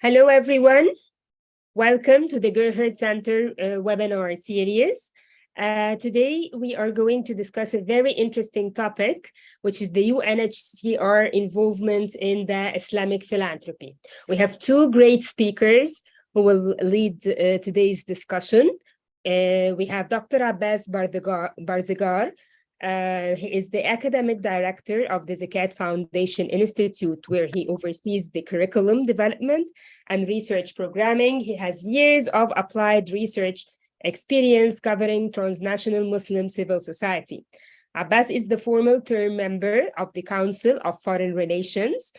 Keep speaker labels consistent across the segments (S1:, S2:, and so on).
S1: Hello, everyone. Welcome to the Gerhard Center webinar series. Today, we are going to discuss a very interesting topic, which is the UNHCR involvement in the Islamic philanthropy. We have two great speakers who will lead today's discussion. We have Dr. Abbas Barzegar. He is the academic director of the Zakat Foundation Institute, where he oversees the curriculum development and research programming. He has years of applied research experience covering transnational Muslim civil society. Abbas is the formal term member of the Council of Foreign Relations,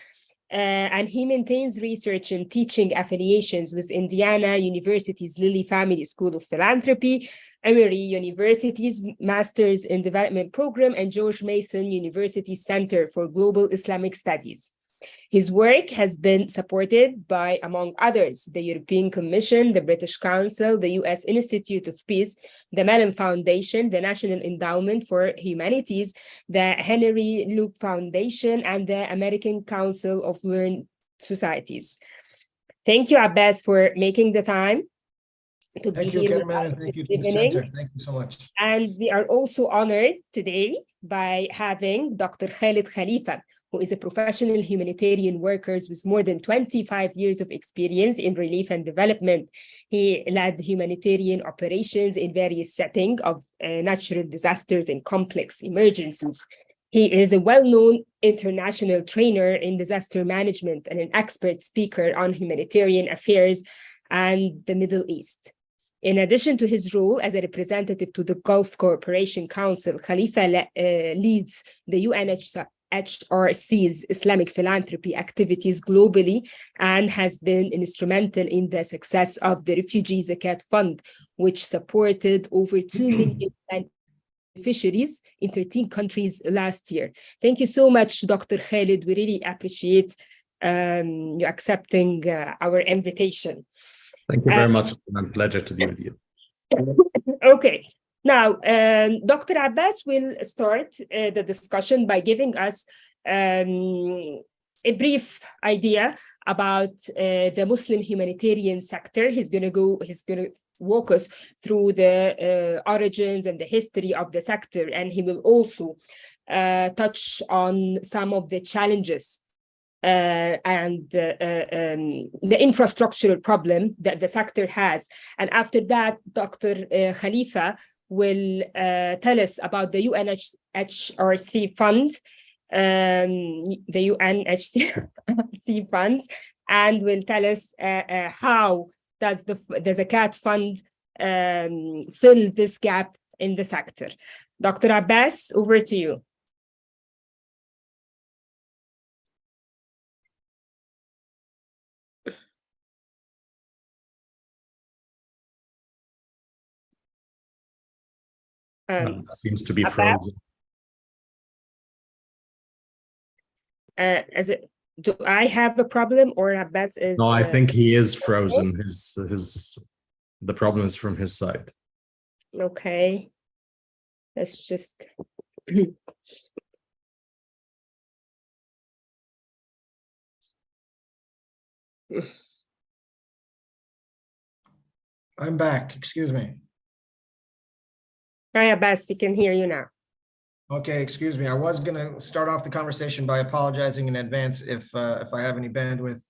S1: and he maintains research and teaching affiliations with Indiana University's Lilly Family School of Philanthropy, Emory University's Masters in Development Program, and George Mason University's Center for Global Islamic Studies. His work has been supported by, among others, the European Commission, the British Council, the U.S. Institute of Peace, the Mellon Foundation, the National Endowment for Humanities, the Henry Loop Foundation, and the American Council of Learned Societies. Thank you, Abbas, for making the time to be here with us
S2: thank you
S1: this
S2: to the
S1: evening.
S2: center. Thank you so much.
S1: And we are also honored today by having Dr. Khaled Khalifa, who is a professional humanitarian worker with more than 25 years of experience in relief and development. He led humanitarian operations in various settings of natural disasters and complex emergencies. He is a well-known international trainer in disaster management and an expert speaker on humanitarian affairs and the Middle East. In addition to his role as a representative to the Gulf Cooperation Council, Khalifa leads the UNHCR's Islamic philanthropy activities globally and has been instrumental in the success of the Refugee Zakat Fund, which supported over 2 million beneficiaries in 13 countries last year. Thank you so much, Dr. Khaled. We really appreciate you accepting our invitation.
S3: Thank you very much. It's my pleasure to be with you.
S1: Okay. Now, Dr. Abbas will start the discussion by giving us a brief idea about the Muslim humanitarian sector. He's going to walk us through the origins and the history of the sector, and he will also touch on some of the challenges and the infrastructural problem that the sector has. And after that, Dr. Khalifa will tell us about the UNHCR fund, the UNHCR funds, and will tell us how does the Zakat fund fill this gap in the sector. Dr. Abbas, over to you.
S3: Seems to be frozen.
S1: Do I have a problem, or Abbas is?
S3: No, I think he is frozen. The problem is from his side.
S1: Okay, let's just.
S2: I'm back. Excuse me.
S1: Hi, Abbas, we can hear you now.
S2: Okay, excuse me. I was going to start off the conversation by apologizing in advance if I have any bandwidth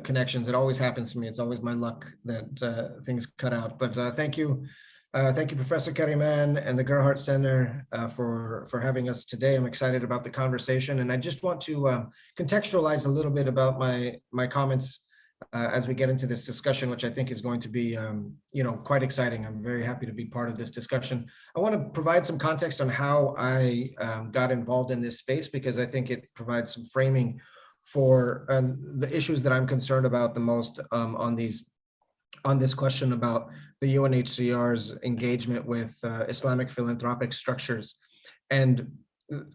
S2: connections. It always happens to me. It's always my luck that things cut out. But thank you, Professor Kariman and the Gerhard Center for having us today. I'm excited about the conversation, and I just want to contextualize a little bit about my comments as we get into this discussion, which I think is going to be, quite exciting. I'm very happy to be part of this discussion. I want to provide some context on how I got involved in this space, because I think it provides some framing for the issues that I'm concerned about the most on this question about the UNHCR's engagement with Islamic philanthropic structures. And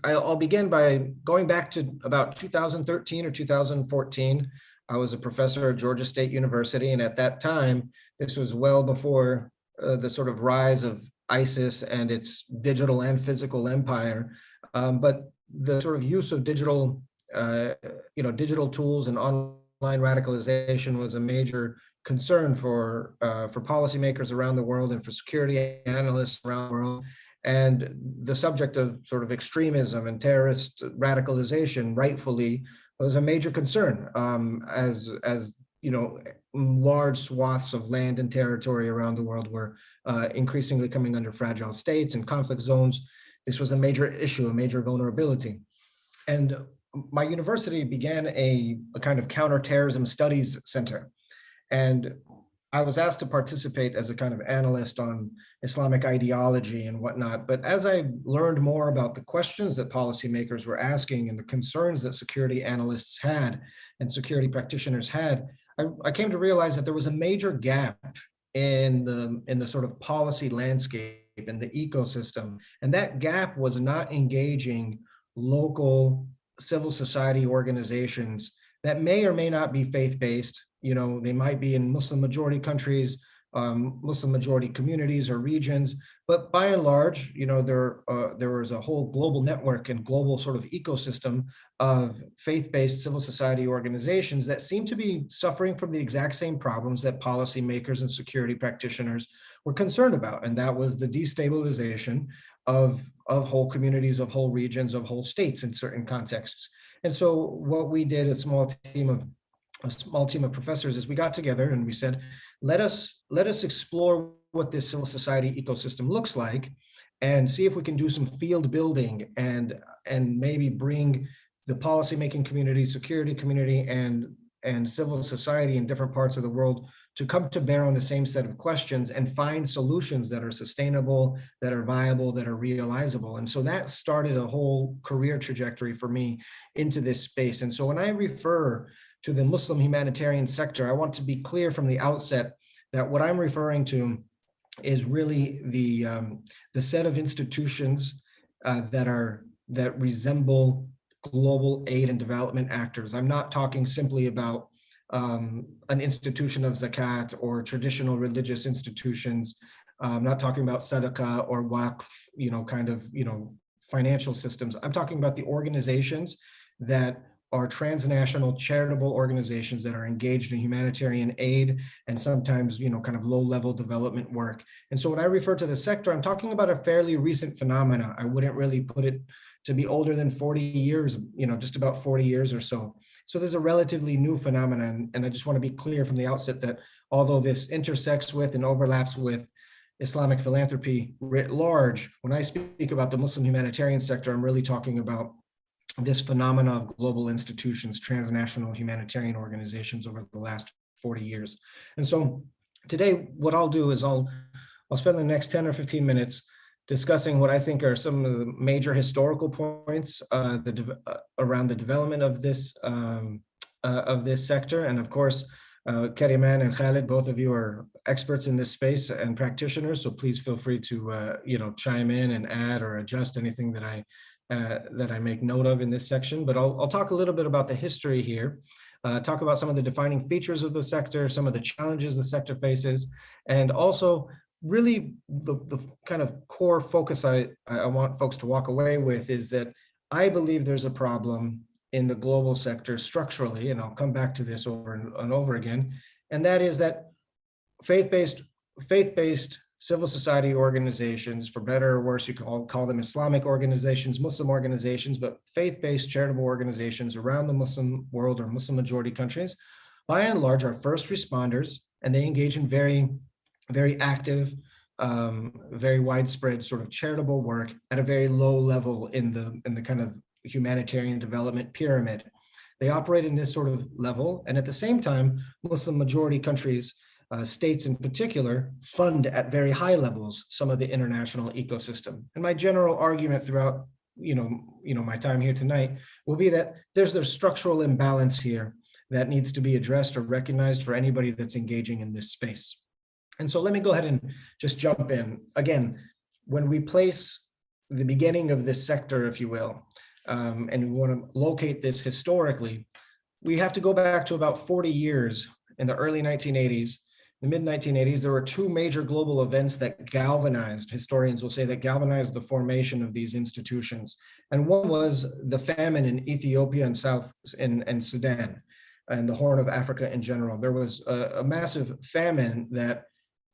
S2: I'll begin by going back to about 2013 or 2014. I was a professor at Georgia State University, and at that time, this was well before the sort of rise of ISIS and its digital and physical empire. But the sort of use of digital, digital tools and online radicalization was a major concern for policymakers around the world and for security analysts around the world. And the subject of sort of extremism and terrorist radicalization, rightfully, was a major concern, as you know, large swaths of land and territory around the world were increasingly coming under fragile states and conflict zones. This was a major issue, a major vulnerability. And my university began a kind of counterterrorism studies center. And I was asked to participate as a kind of analyst on Islamic ideology and whatnot. But as I learned more about the questions that policymakers were asking and the concerns that security analysts had and security practitioners had, I came to realize that there was a major gap in the sort of policy landscape, in the ecosystem. And that gap was not engaging local civil society organizations that may or may not be faith-based. You know, they might be in Muslim majority countries, Muslim majority communities or regions, but by and large, you know, there was a whole global network and global sort of ecosystem of faith-based civil society organizations that seem to be suffering from the exact same problems that policymakers and security practitioners were concerned about. And that was the destabilization of whole communities, of whole regions, of whole states in certain contexts. And so what we did, a small team of professors, is we got together and we said, let us explore what this civil society ecosystem looks like and see if we can do some field building and maybe bring the policymaking community, security community, and civil society in different parts of the world to come to bear on the same set of questions and find solutions that are sustainable, that are viable, that are realizable. And so that started a whole career trajectory for me into this space. And so when I refer to the Muslim humanitarian sector, I want to be clear from the outset that what I'm referring to is really the set of institutions that resemble global aid and development actors. I'm not talking simply about an institution of zakat or traditional religious institutions. I'm not talking about sadaqah or waqf, financial systems. I'm talking about the organizations that are transnational charitable organizations that are engaged in humanitarian aid and sometimes, kind of low-level development work. And so when I refer to the sector, I'm talking about a fairly recent phenomena. I wouldn't really put it to be older than 40 years, just about 40 years or so. So there's a relatively new phenomenon. And I just want to be clear from the outset that although this intersects with and overlaps with Islamic philanthropy writ large, when I speak about the Muslim humanitarian sector, I'm really talking about this phenomena of global institutions, transnational humanitarian organizations over the last 40 years. And so today, what I'll do is I'll spend the next 10 or 15 minutes discussing what I think are some of the major historical points around the development of this sector. And of course, Kariman and Khaled, both of you are experts in this space and practitioners, so please feel free to chime in and add or adjust anything that I make note of in this section. But I'll talk a little bit about the history here, talk about some of the defining features of the sector, some of the challenges the sector faces, and also really the kind of core focus I want folks to walk away with is that I believe there's a problem in the global sector structurally, and I'll come back to this over and over again, and that is that faith-based civil society organizations, for better or worse, you can call them Islamic organizations, Muslim organizations, but faith-based charitable organizations around the Muslim world or Muslim majority countries, by and large, are first responders, and they engage in very, very active, very widespread sort of charitable work at a very low level in the kind of humanitarian development pyramid. They operate in this sort of level, and at the same time, Muslim majority countries, states in particular, fund at very high levels some of the international ecosystem. And my general argument throughout my time here tonight will be that there's a structural imbalance here that needs to be addressed or recognized for anybody that's engaging in this space. And so let me go ahead and just jump in. Again, when we place the beginning of this sector, if you will, and we want to locate this historically, we have to go back to about 40 years in the early 1980s. In the mid-1980s, there were two major global events that galvanized, historians will say, that galvanized the formation of these institutions. And one was the famine in Ethiopia and Sudan. and the Horn of Africa in general. There was a massive famine that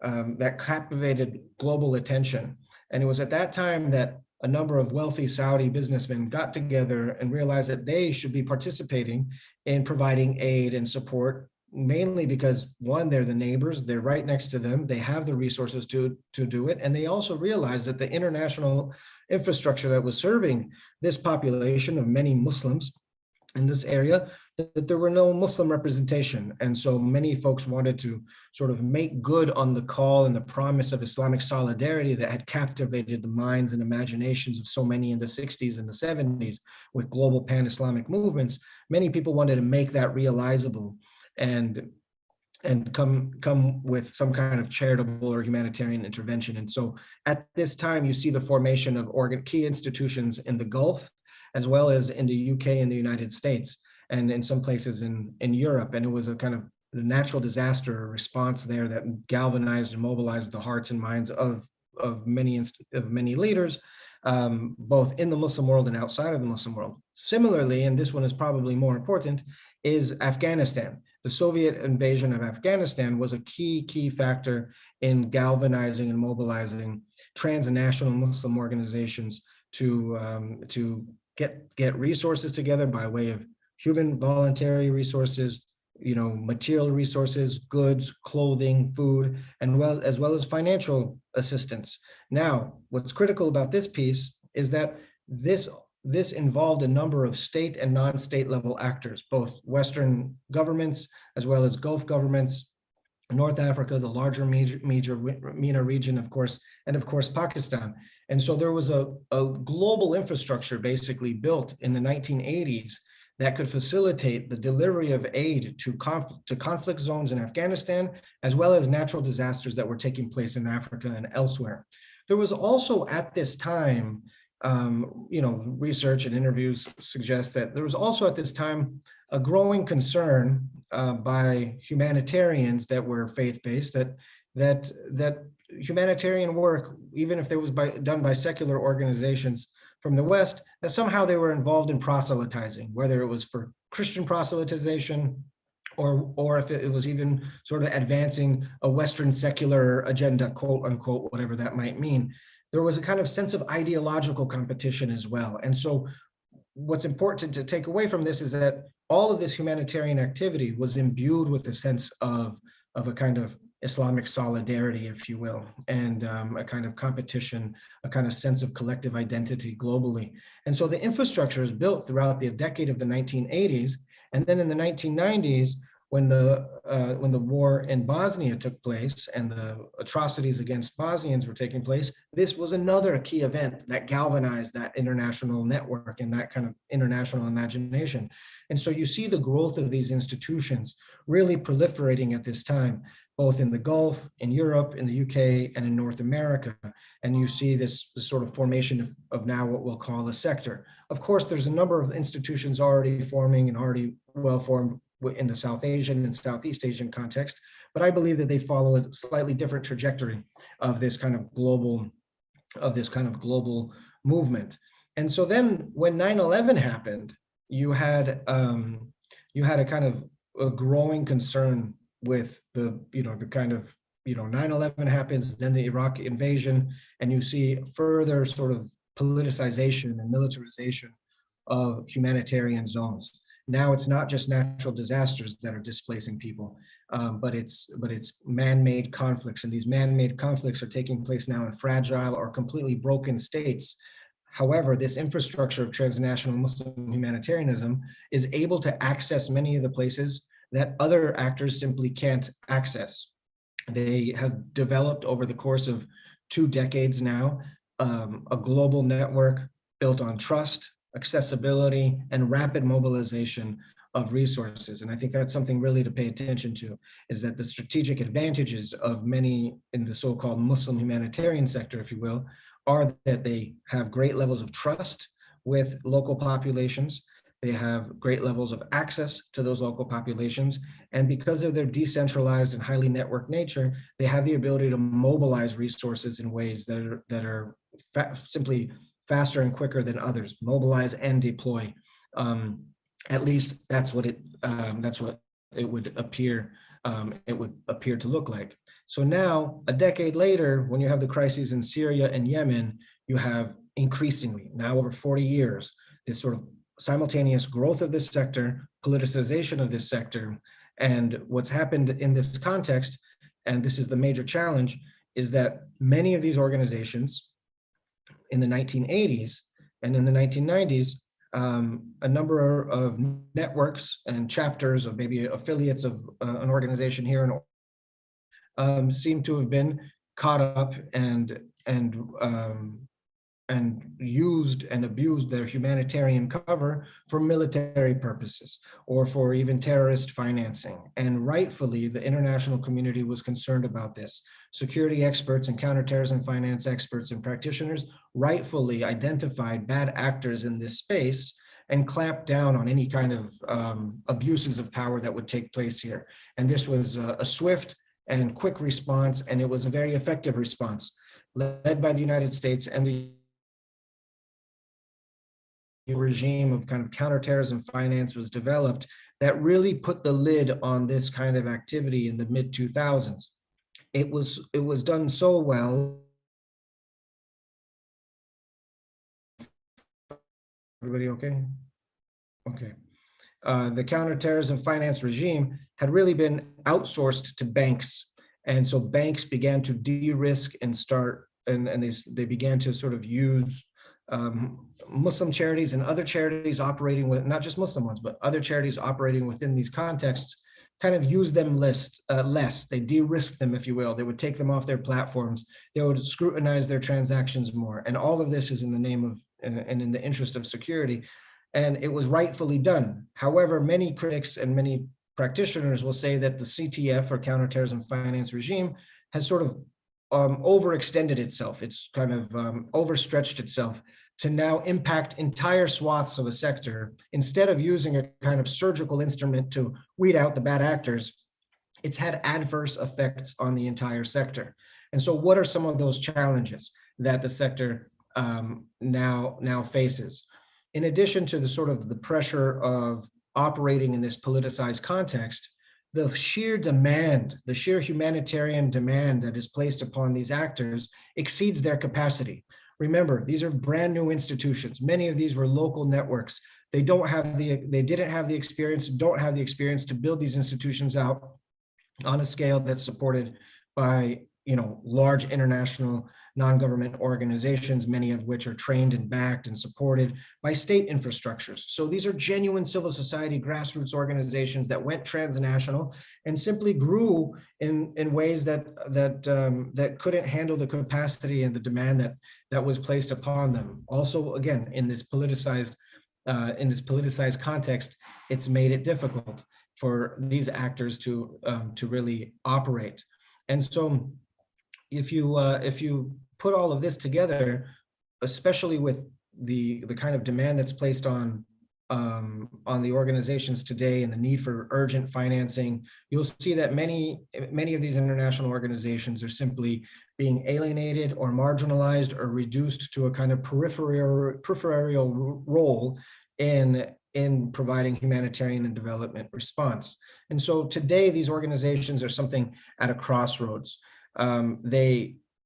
S2: that captivated global attention. And it was at that time that a number of wealthy Saudi businessmen got together and realized that they should be participating in providing aid and support, mainly because, one, they're the neighbors, they're right next to them, they have the resources to do it. And they also realized that the international infrastructure that was serving this population of many Muslims in this area, that there were no Muslim representation. And so many folks wanted to sort of make good on the call and the promise of Islamic solidarity that had captivated the minds and imaginations of so many in the 60s and the 70s with global pan-Islamic movements. Many people wanted to make that realizable and come with some kind of charitable or humanitarian intervention. And so at this time, you see the formation of key institutions in the Gulf, as well as in the UK and the United States, and in some places in Europe. And it was a kind of natural disaster response there that galvanized and mobilized the hearts and minds of many leaders, both in the Muslim world and outside of the Muslim world. Similarly, and this one is probably more important, is Afghanistan. The Soviet invasion of Afghanistan was a key factor in galvanizing and mobilizing transnational Muslim organizations to get resources together by way of human voluntary resources, material resources, goods, clothing, food, and as well as financial assistance. Now, what's critical about this piece is that this involved a number of state and non-state level actors, both Western governments as well as Gulf governments, North Africa, the larger MENA region, of course, and of course, Pakistan. And so there was a global infrastructure basically built in the 1980s that could facilitate the delivery of aid to conflict zones in Afghanistan, as well as natural disasters that were taking place in Africa and elsewhere. There was also at this time, research and interviews suggest that there was also at this time a growing concern by humanitarians that were faith-based that humanitarian work, even if it was done by secular organizations from the West, that somehow they were involved in proselytizing, whether it was for Christian proselytization or if it was even sort of advancing a Western secular agenda, quote unquote, whatever that might mean. There was a kind of sense of ideological competition as well. And so what's important to take away from this is that all of this humanitarian activity was imbued with a sense of a kind of Islamic solidarity, if you will, and a kind of competition, a kind of sense of collective identity globally. And so the infrastructure is built throughout the decade of the 1980s. And then in the 1990s, when the war in Bosnia took place and the atrocities against Bosnians were taking place, this was another key event that galvanized that international network and that kind of international imagination. And so you see the growth of these institutions really proliferating at this time, both in the Gulf, in Europe, in the UK, and in North America. And you see this sort of formation of now what we'll call a sector. Of course, there's a number of institutions already forming and already well-formed in the South Asian and Southeast Asian context, but I believe that they follow a slightly different trajectory of this kind of global movement. And so then when 9/11 happened, you had a kind of a growing concern with the 9/11 happens, then the Iraq invasion, and you see further sort of politicization and militarization of humanitarian zones. Now it's not just natural disasters that are displacing people, but it's man-made conflicts, and these man-made conflicts are taking place now in fragile or completely broken states. However, this infrastructure of transnational Muslim humanitarianism is able to access many of the places that other actors simply can't access. They have developed over the course of 2 decades now, a global network built on trust, accessibility, and rapid mobilization of resources. And I think that's something really to pay attention to, is that the strategic advantages of many in the so-called Muslim humanitarian sector, if you will, are that they have great levels of trust with local populations. They have great levels of access to those local populations. And because of their decentralized and highly networked nature, they have the ability to mobilize resources in ways that are simply faster and quicker than others, mobilize and deploy. At least that's what it would appear to look like. So now, a decade later, when you have the crises in Syria and Yemen, you have increasingly, now over 40 years, this sort of simultaneous growth of this sector, politicization of this sector. And what's happened in this context, and this is the major challenge, is that many of these organizations in the 1980s and in the 1990s, a number of networks and chapters of maybe affiliates of an organization here seem to have been caught up and used and abused their humanitarian cover for military purposes or for even terrorist financing. And rightfully, the international community was concerned about this. Security experts and counterterrorism finance experts and practitioners rightfully identified bad actors in this space and clamped down on any kind of abuses of power that would take place here. And this was a swift and quick response, and it was a very effective response led by the United States and the regime of kind of counterterrorism finance was developed that really put the lid on this kind of activity in the mid 2000s. It was done so well. Everybody okay? Okay. The counterterrorism finance regime had really been outsourced to banks. And so banks began to de-risk and they began to sort of use Muslim charities and other charities operating with, not just Muslim ones, but other charities operating within these contexts, kind of use them less. They de-risk them, if you will. They would take them off their platforms. They would scrutinize their transactions more. And all of this is in the name of, and in the interest of security. And it was rightfully done. However, many critics and many practitioners will say that the CTF, or counterterrorism finance regime, has sort of overextended itself. It's kind of overstretched itself to now impact entire swaths of a sector. Instead of using a kind of surgical instrument to weed out the bad actors, it's had adverse effects on the entire sector. And so what are some of those challenges that the sector now faces? In addition to the sort of the pressure of operating in this politicized context, the sheer demand, the sheer humanitarian demand that is placed upon these actors exceeds their capacity. Remember, these are brand new institutions. Many of these were local networks. They didn't have the experience to build these institutions out on a scale that's supported by, large international non-government organizations, many of which are trained and backed and supported by state infrastructures. So these are genuine civil society grassroots organizations that went transnational and simply grew in ways that couldn't handle the capacity and the demand that was placed upon them. Also, again, in this politicized context, it's made it difficult for these actors to really operate. And so, if you put all of this together, especially with the kind of demand that's placed on the organizations today and the need for urgent financing, you'll see that many of these international organizations are simply being alienated or marginalized or reduced to a kind of peripheral role in providing humanitarian and development response. And so today, these organizations are something at a crossroads.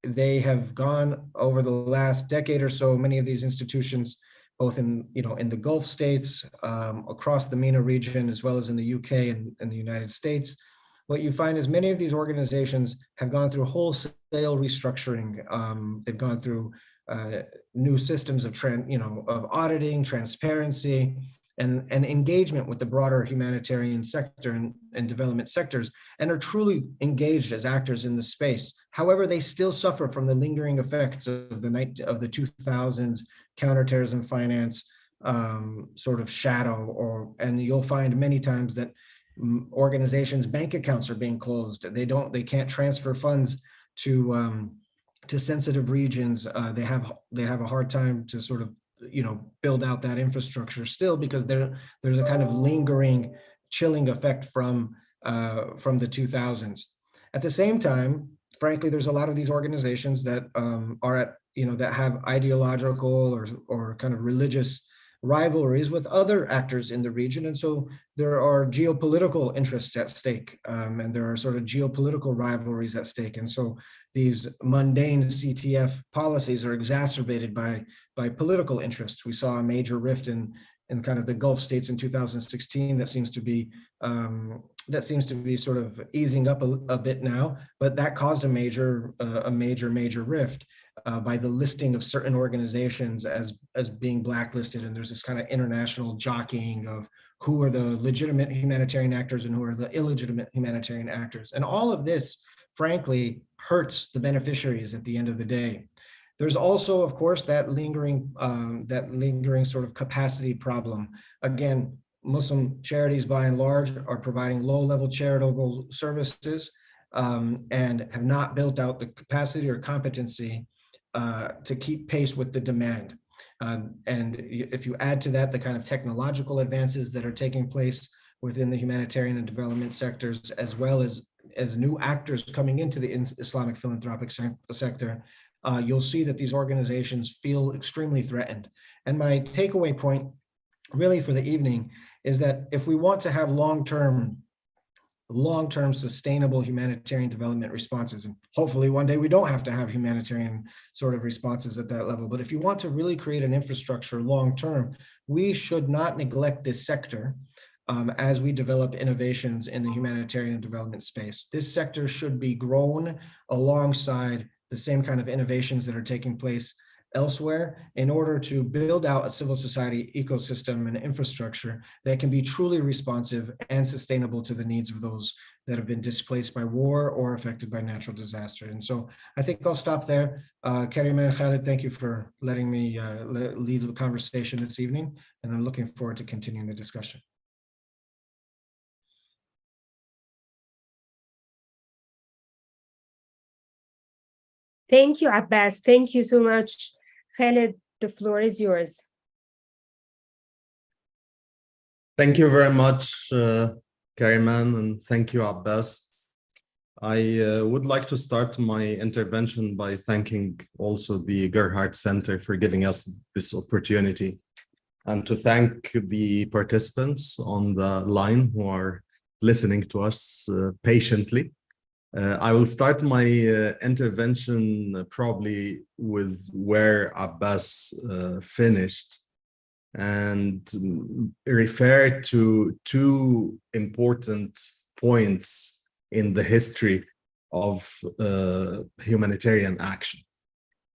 S2: They have gone over the last decade or so, many of these institutions, both in the Gulf states, across the MENA region, as well as in the UK and the United States. What you find is many of these organizations have gone through wholesale restructuring. They've gone through new systems of auditing, transparency, and engagement with the broader humanitarian sector and development sectors, and are truly engaged as actors in the space. However, they still suffer from the lingering effects of the 2000s counterterrorism finance sort of shadow, and you'll find many times that organizations' bank accounts are being closed. They can't transfer funds to sensitive regions. They have a hard time to sort of build out that infrastructure still, because there's a kind of lingering chilling effect from the 2000s. At the same time, frankly, there's a lot of these organizations that are at that have ideological or kind of religious rivalries with other actors in the region. And so there are geopolitical interests at stake, and there are sort of geopolitical rivalries at stake. And so these mundane CTF policies are exacerbated by political interests. We saw a major rift in kind of the Gulf states in 2016 that seems to be sort of easing up a bit now, but that caused a major rift by the listing of certain organizations as being blacklisted. And there's this kind of international jockeying of who are the legitimate humanitarian actors and who are the illegitimate humanitarian actors. And all of this, frankly, hurts the beneficiaries at the end of the day. There's also, of course, that lingering sort of capacity problem. Again, Muslim charities, by and large, are providing low-level charitable services and have not built out the capacity or competency to keep pace with the demand. And if you add to that the kind of technological advances that are taking place within the humanitarian and development sectors, as well as new actors coming into the Islamic philanthropic sector, you'll see that these organizations feel extremely threatened. And my takeaway point really for the evening is that if we want to have long-term sustainable humanitarian development responses, and hopefully one day we don't have to have humanitarian sort of responses at that level, but if you want to really create an infrastructure long-term, we should not neglect this sector as we develop innovations in the humanitarian development space. This sector should be grown alongside the same kind of innovations that are taking place elsewhere in order to build out a civil society ecosystem and infrastructure that can be truly responsive and sustainable to the needs of those that have been displaced by war or affected by natural disaster. And so I think I'll stop there. Karima and Khaled, thank you for letting me lead the conversation this evening, and I'm looking forward to continuing the discussion.
S1: Thank you, Abbas. Thank you so much. Khaled, the floor is yours.
S3: Thank you very much, Kariman, and thank you, Abbas. I would like to start my intervention by thanking also the Gerhardt Center for giving us this opportunity, and to thank the participants on the line who are listening to us patiently. I will start my intervention probably with where Abbas finished, and refer to two important points in the history of humanitarian action.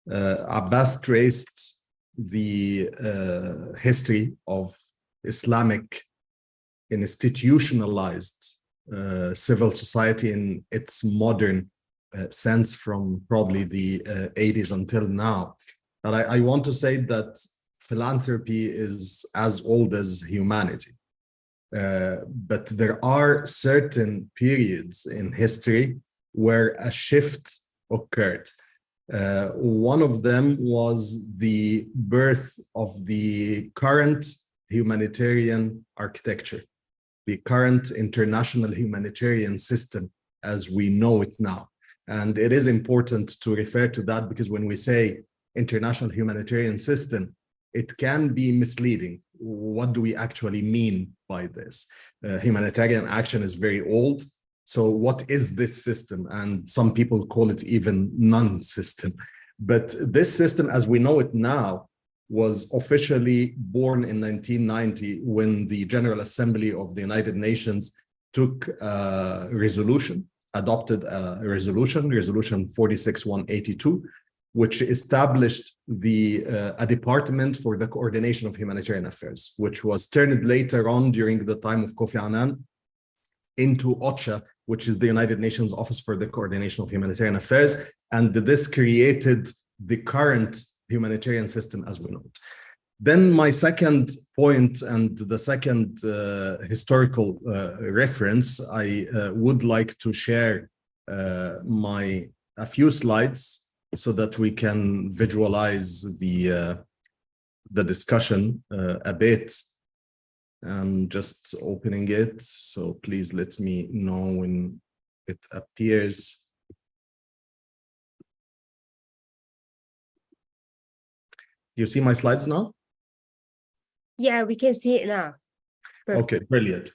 S3: Abbas traced the history of Islamic institutionalized civil society in its modern sense from probably the 80s until now. But I want to say that philanthropy is as old as humanity. But there are certain periods in history where a shift occurred. One of them was the birth of the current humanitarian architecture, the current international humanitarian system as we know it now. And it is important to refer to that because when we say international humanitarian system, it can be misleading. What do we actually mean by this? Humanitarian action is very old. So what is this system? And some people call it even non-system. But this system, as we know it now, was officially born in 1990 when the General Assembly of the United Nations took a resolution, adopted a resolution, Resolution 46182, which established a department for the coordination of humanitarian affairs, which was turned later on during the time of Kofi Annan into OCHA, which is the United Nations Office for the Coordination of Humanitarian Affairs. And this created the current humanitarian system as we know it. Then my second point and the second historical reference, I would like to share a few slides so that we can visualize the discussion a bit. I'm just opening it, so please let me know when it appears. Do you see my slides now?
S1: Yeah, we can see it now. Perfect.
S3: Okay, brilliant.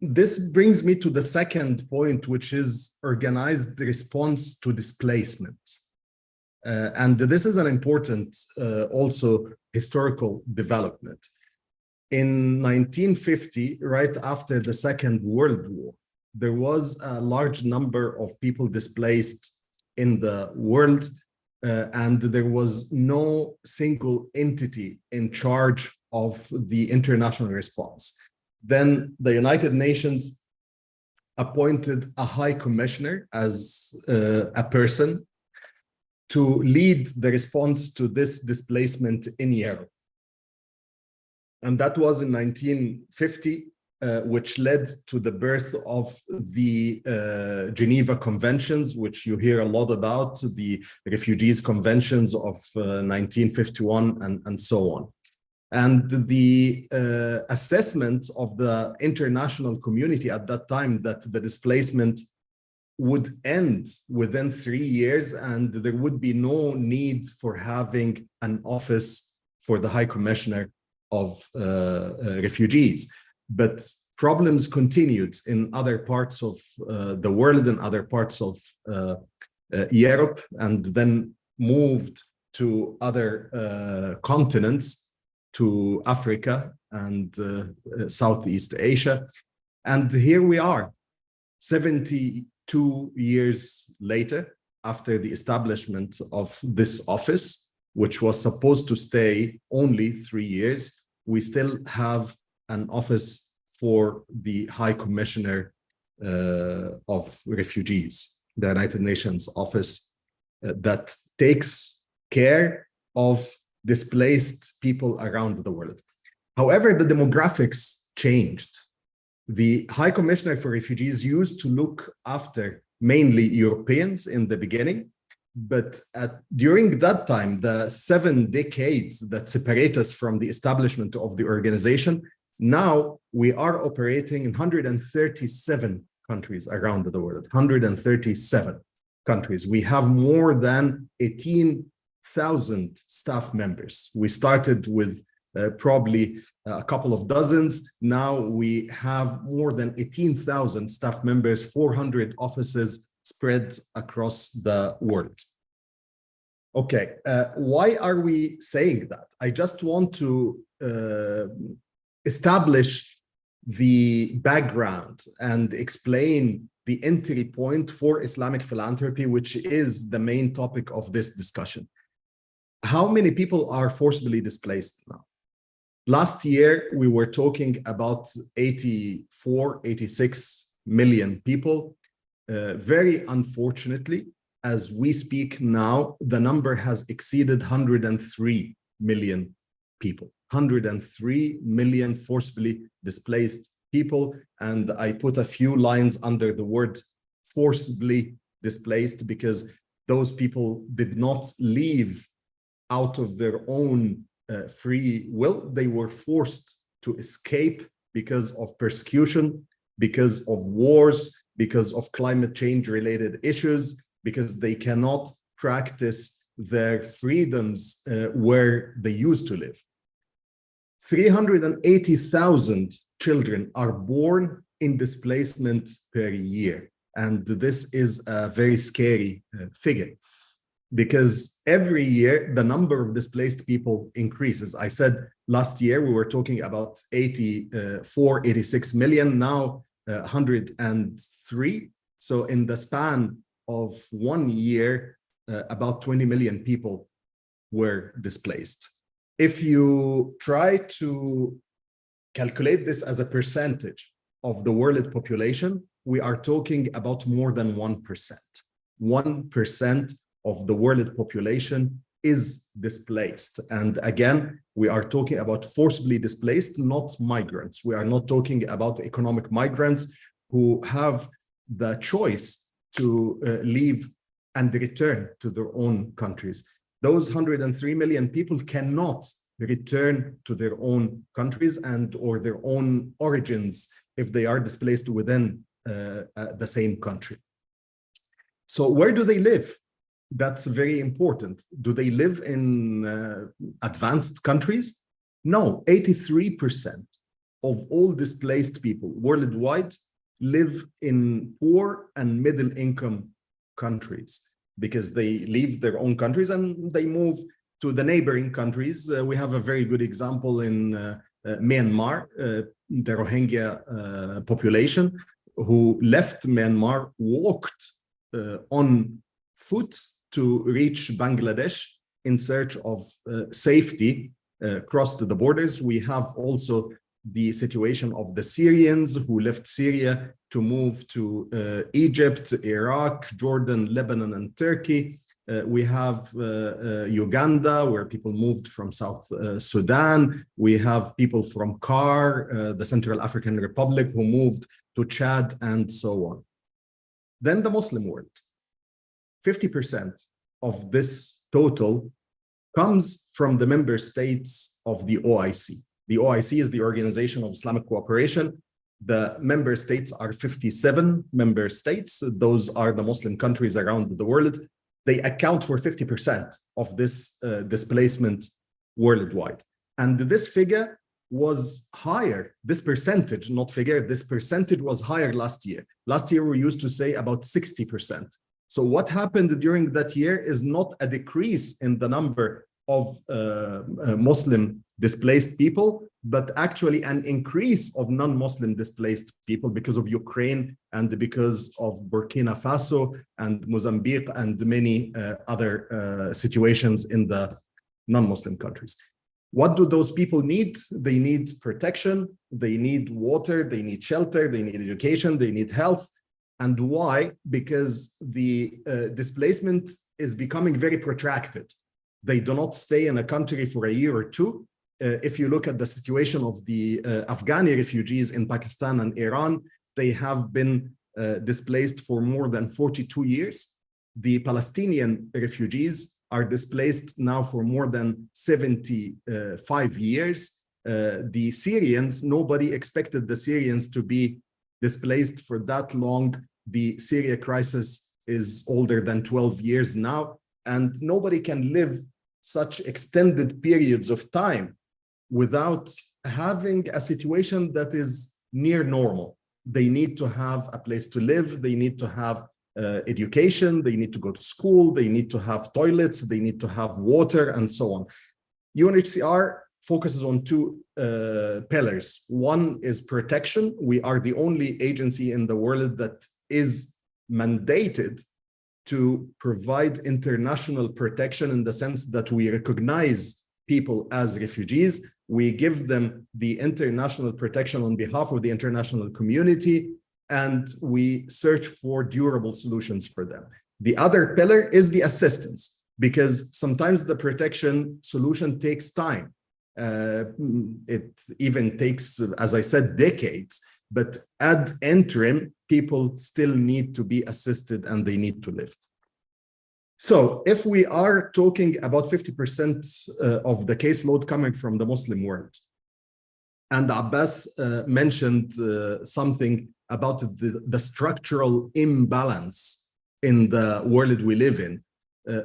S3: This brings me to the second point, which is organized response to displacement. And this is an important also historical development. In 1950, right after the Second World War, there was a large number of people displaced in the world, and there was no single entity in charge of the international response. Then the United Nations appointed a high commissioner as a person to lead the response to this displacement in Europe. And that was in 1950, which led to the birth of the Geneva Conventions, which you hear a lot about, the Refugees Conventions of 1951 and so on. And the assessment of the international community at that time that the displacement would end within 3 years and there would be no need for having an office for the High Commissioner of Refugees. But problems continued in other parts of the world and other parts of Europe, and then moved to other continents, to Africa and Southeast Asia. And here we are, 72 years later, after the establishment of this office, which was supposed to stay only 3 years, we still have an office for the High Commissioner of Refugees, the United Nations office that takes care of displaced people around the world. However, the demographics changed. The High Commissioner for Refugees used to look after mainly Europeans in the beginning, but during that time, the 7 decades that separate us from the establishment of the organization, now we are operating in 137 countries around the world, 137 countries. We have more than 18,000 staff members. We started with probably a couple of dozens. Now we have more than 18,000 staff members, 400 offices spread across the world. Okay, why are we saying that? I just want to establish the background and explain the entry point for Islamic philanthropy, which is the main topic of this discussion. How many people are forcibly displaced now? Last year, we were talking about 84, 86 million people. Very unfortunately, as we speak now, the number has exceeded 103 million people. 103 million forcibly displaced people. And I put a few lines under the word forcibly displaced because those people did not leave out of their own free will. They were forced to escape because of persecution, because of wars, because of climate change related issues, because they cannot practice their freedoms where they used to live. 380,000 children are born in displacement per year. And this is a very scary figure, because every year the number of displaced people increases. I said last year we were talking about 84, 86 million, now 103. So in the span of 1 year, about 20 million people were displaced. If you try to calculate this as a percentage of the world population, we are talking about more than 1%. 1% of the world population is displaced. And again, we are talking about forcibly displaced, not migrants. We are not talking about economic migrants who have the choice to leave and return to their own countries. Those 103 million people cannot return to their own countries and or their own origins if they are displaced within the same country. So where do they live? That's very important. Do they live in advanced countries? No, 83% of all displaced people worldwide live in poor and middle income countries because they leave their own countries and they move to the neighboring countries. We have a very good example in Myanmar, the Rohingya population who left Myanmar, walked on foot to reach Bangladesh in search of safety, crossed the borders. We have also the situation of the Syrians who left Syria to move to Egypt, Iraq, Jordan, Lebanon, and Turkey. We have Uganda, where people moved from South Sudan. We have people from CAR, the Central African Republic, who moved to Chad, and so on. Then the Muslim world. 50% of this total comes from the member states of the OIC. The OIC is the Organization of Islamic Cooperation. The member states are 57 member states. Those are the Muslim countries around the world. They account for 50% of this displacement worldwide. And this figure was higher, this percentage, not figure, this percentage was higher last year. Last year, we used to say about 60%. So what happened during that year is not a decrease in the number of Muslim displaced people, but actually an increase of non-Muslim displaced people because of Ukraine and because of Burkina Faso and Mozambique and many other situations in the non-Muslim countries. What do those people need? They need protection, they need water, they need shelter, they need education, they need health. And why? Because the displacement is becoming very protracted. They do not stay in a country for a year or two. If you look at the situation of the Afghani refugees in Pakistan and Iran, they have been displaced for more than 42 years. The Palestinian refugees are displaced now for more than 75 years. The Syrians, nobody expected the Syrians to be displaced for that long. The Syria crisis is older than 12 years now, and nobody can live such extended periods of time without having a situation that is near normal. They need to have a place to live, they need to have education, they need to go to school, they need to have toilets, they need to have water, and so on. UNHCR focuses on two pillars. One is protection. We are the only agency in the world that is mandated to provide international protection in the sense that we recognize people as refugees. We give them the international protection on behalf of the international community, and we search for durable solutions for them. The other pillar is the assistance, because sometimes the protection solution takes time. It even takes, as I said, decades, but ad interim, people still need to be assisted and they need to live. So if we are talking about 50% of the caseload coming from the Muslim world, and Abbas mentioned something about the structural imbalance in the world we live in.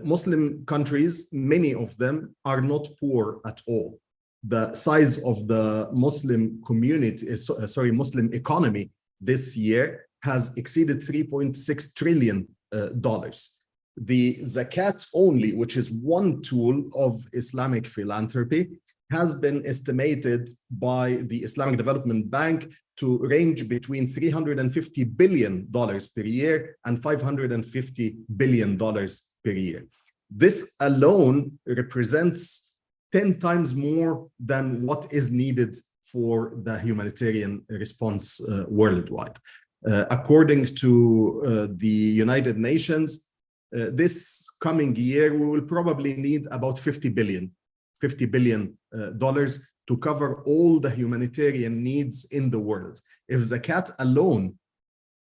S3: Muslim countries, many of them are not poor at all. The size of the Muslim community, Muslim economy this year has exceeded $3.6 trillion. The zakat only, which is one tool of Islamic philanthropy, has been estimated by the Islamic Development Bank to range between $350 billion per year and $550 billion per year. This alone represents 10 times more than what is needed for the humanitarian response worldwide. According to the United Nations, this coming year, we will probably need about $50 billion to cover all the humanitarian needs in the world. If zakat alone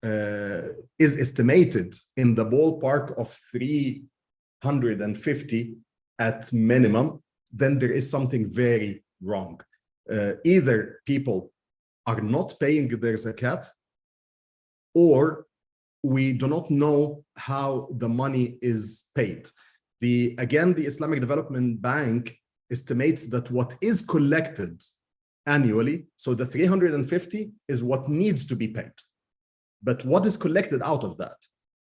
S3: is estimated in the ballpark of 350 at minimum, then there is something very wrong. Either people are not paying their zakat, or we do not know how the money is paid. Again, the Islamic Development Bank estimates that what is collected annually, so the 350 is what needs to be paid. But what is collected out of that?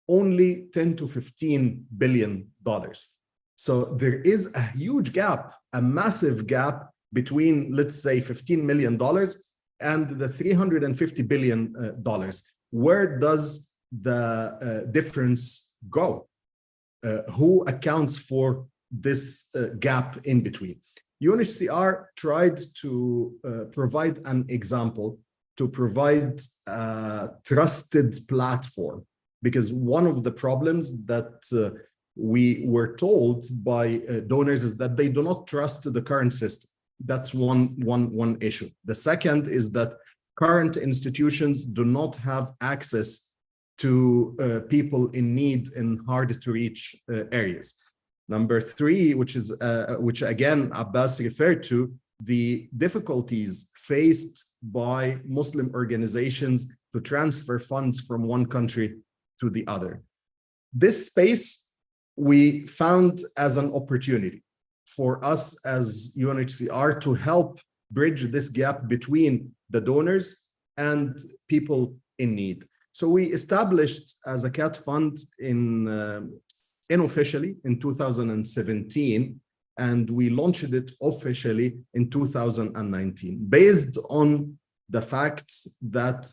S3: Only 10 to 15 billion dollars. So there is a huge gap, a massive gap between, let's say, $15 million and the $350 billion. Where does the difference go? Who accounts for this gap in between? UNHCR tried to provide an example, to provide a trusted platform, because one of the problems that we were told by donors is that they do not trust the current system. That's one issue. The second is that current institutions do not have access to people in need in hard to reach areas. Number three, which again Abbas referred to, the difficulties faced by Muslim organizations to transfer funds from one country to the other. This space we found as an opportunity for us as UNHCR to help bridge this gap between the donors and people in need. So we established a Zakat fund unofficially in 2017, and we launched it officially in 2019, based on the fact that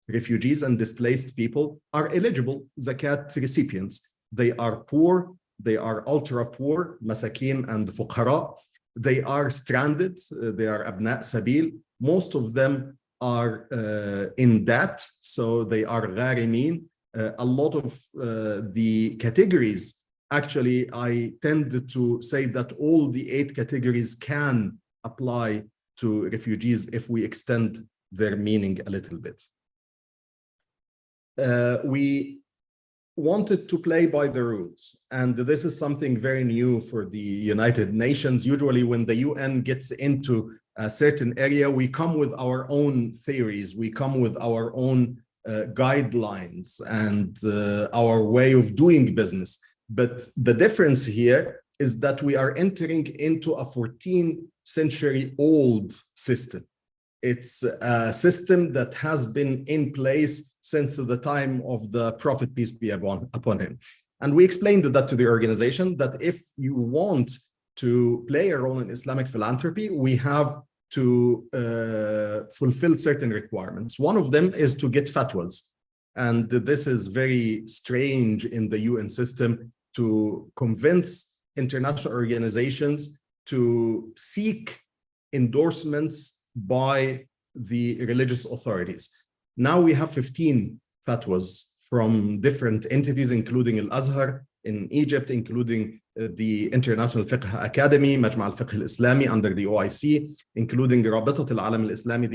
S3: refugees and displaced people are eligible Zakat recipients. They are poor, they are ultra poor, masakin and fuqara. They are stranded, they are abna' sabil. Most of them are in debt, so they are gharimin. A lot of the categories, actually, I tend to say that all the 8 categories can apply to refugees if we extend their meaning a little bit. We wanted to play by the rules, and this is something very new for the United Nations. Usually when the UN gets into a certain area, we come with our own theories, we come with our own guidelines and our way of doing business. But the difference here is that we are entering into a 14th century old system. It's a system that has been in place since the time of the Prophet, peace be upon him. And we explained that to the organization, that if you want to play a role in Islamic philanthropy, we have to fulfill certain requirements. One of them is to get fatwas. And this is very strange in the UN system, to convince international organizations to seek endorsements by the religious authorities. Now we have 15 fatwas from different entities, including Al-Azhar in Egypt, including the International Fiqh Academy, Majma' al-Fiqh al-Islami under the OIC, including Rabitat al-Alam al-Islami,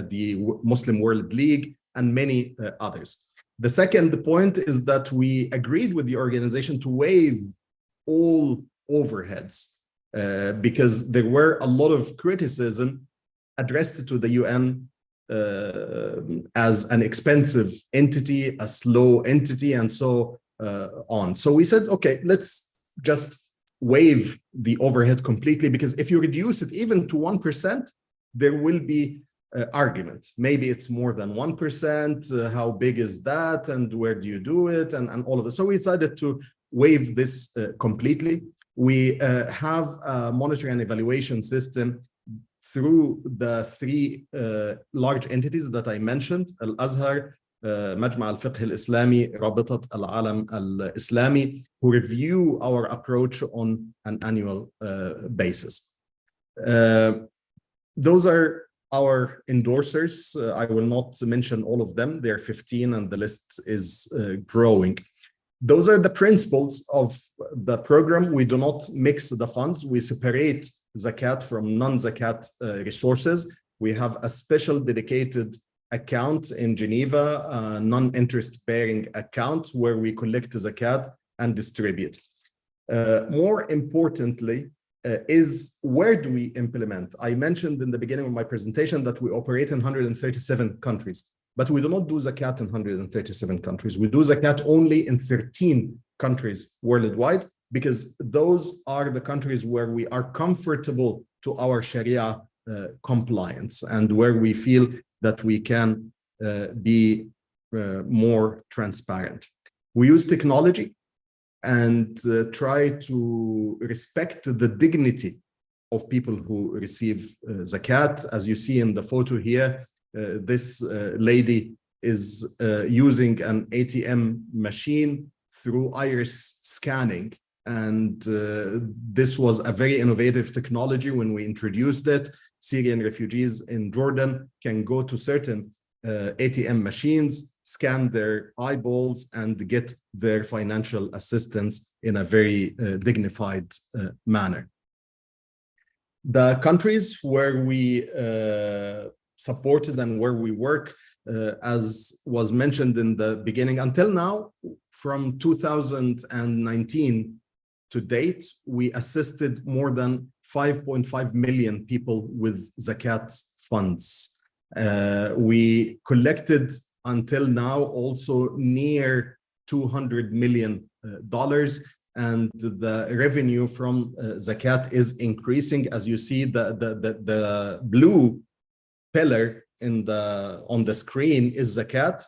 S3: the Muslim World League, and many others. The second point is that we agreed with the organization to waive all overheads because there were a lot of criticism addressed to the UN as an expensive entity, a slow entity, and so on. So we said, okay, let's just waive the overhead completely, because if you reduce it even to 1%, there will be argument. Maybe it's more than 1%. How big is that? And where do you do it? And all of it. So we decided to waive this completely. We have a monitoring and evaluation system through the 3 large entities that I mentioned, Al-Azhar, Majma' al-Fiqh al-Islami, Rabitat al-Alam al-Islami, who review our approach on an annual basis. Those are our endorsers. I will not mention all of them. There are 15 and the list is growing. Those are the principles of the program. We do not mix the funds. We separate Zakat from non-Zakat resources. We have a special dedicated account in Geneva, a non-interest bearing account where we collect Zakat and distribute. More importantly, is where do we implement? I mentioned in the beginning of my presentation that we operate in 137 countries. but we do not do zakat in 137 countries. We do zakat only in 13 countries worldwide, because those are the countries where we are comfortable to our Sharia compliance and where we feel that we can be more transparent. We use technology and try to respect the dignity of people who receive zakat. As you see in the photo here, this lady is using an ATM machine through iris scanning. And this was a very innovative technology when we introduced it. Syrian refugees in Jordan can go to certain ATM machines, scan their eyeballs, and get their financial assistance in a very dignified manner. The countries where we supported and where we work, as was mentioned in the beginning, until now, from 2019 to date, we assisted more than 5.5 million people with zakat funds. We collected until now also near $200 million, and the revenue from zakat is increasing. As you see, the blue pillar on the screen is zakat,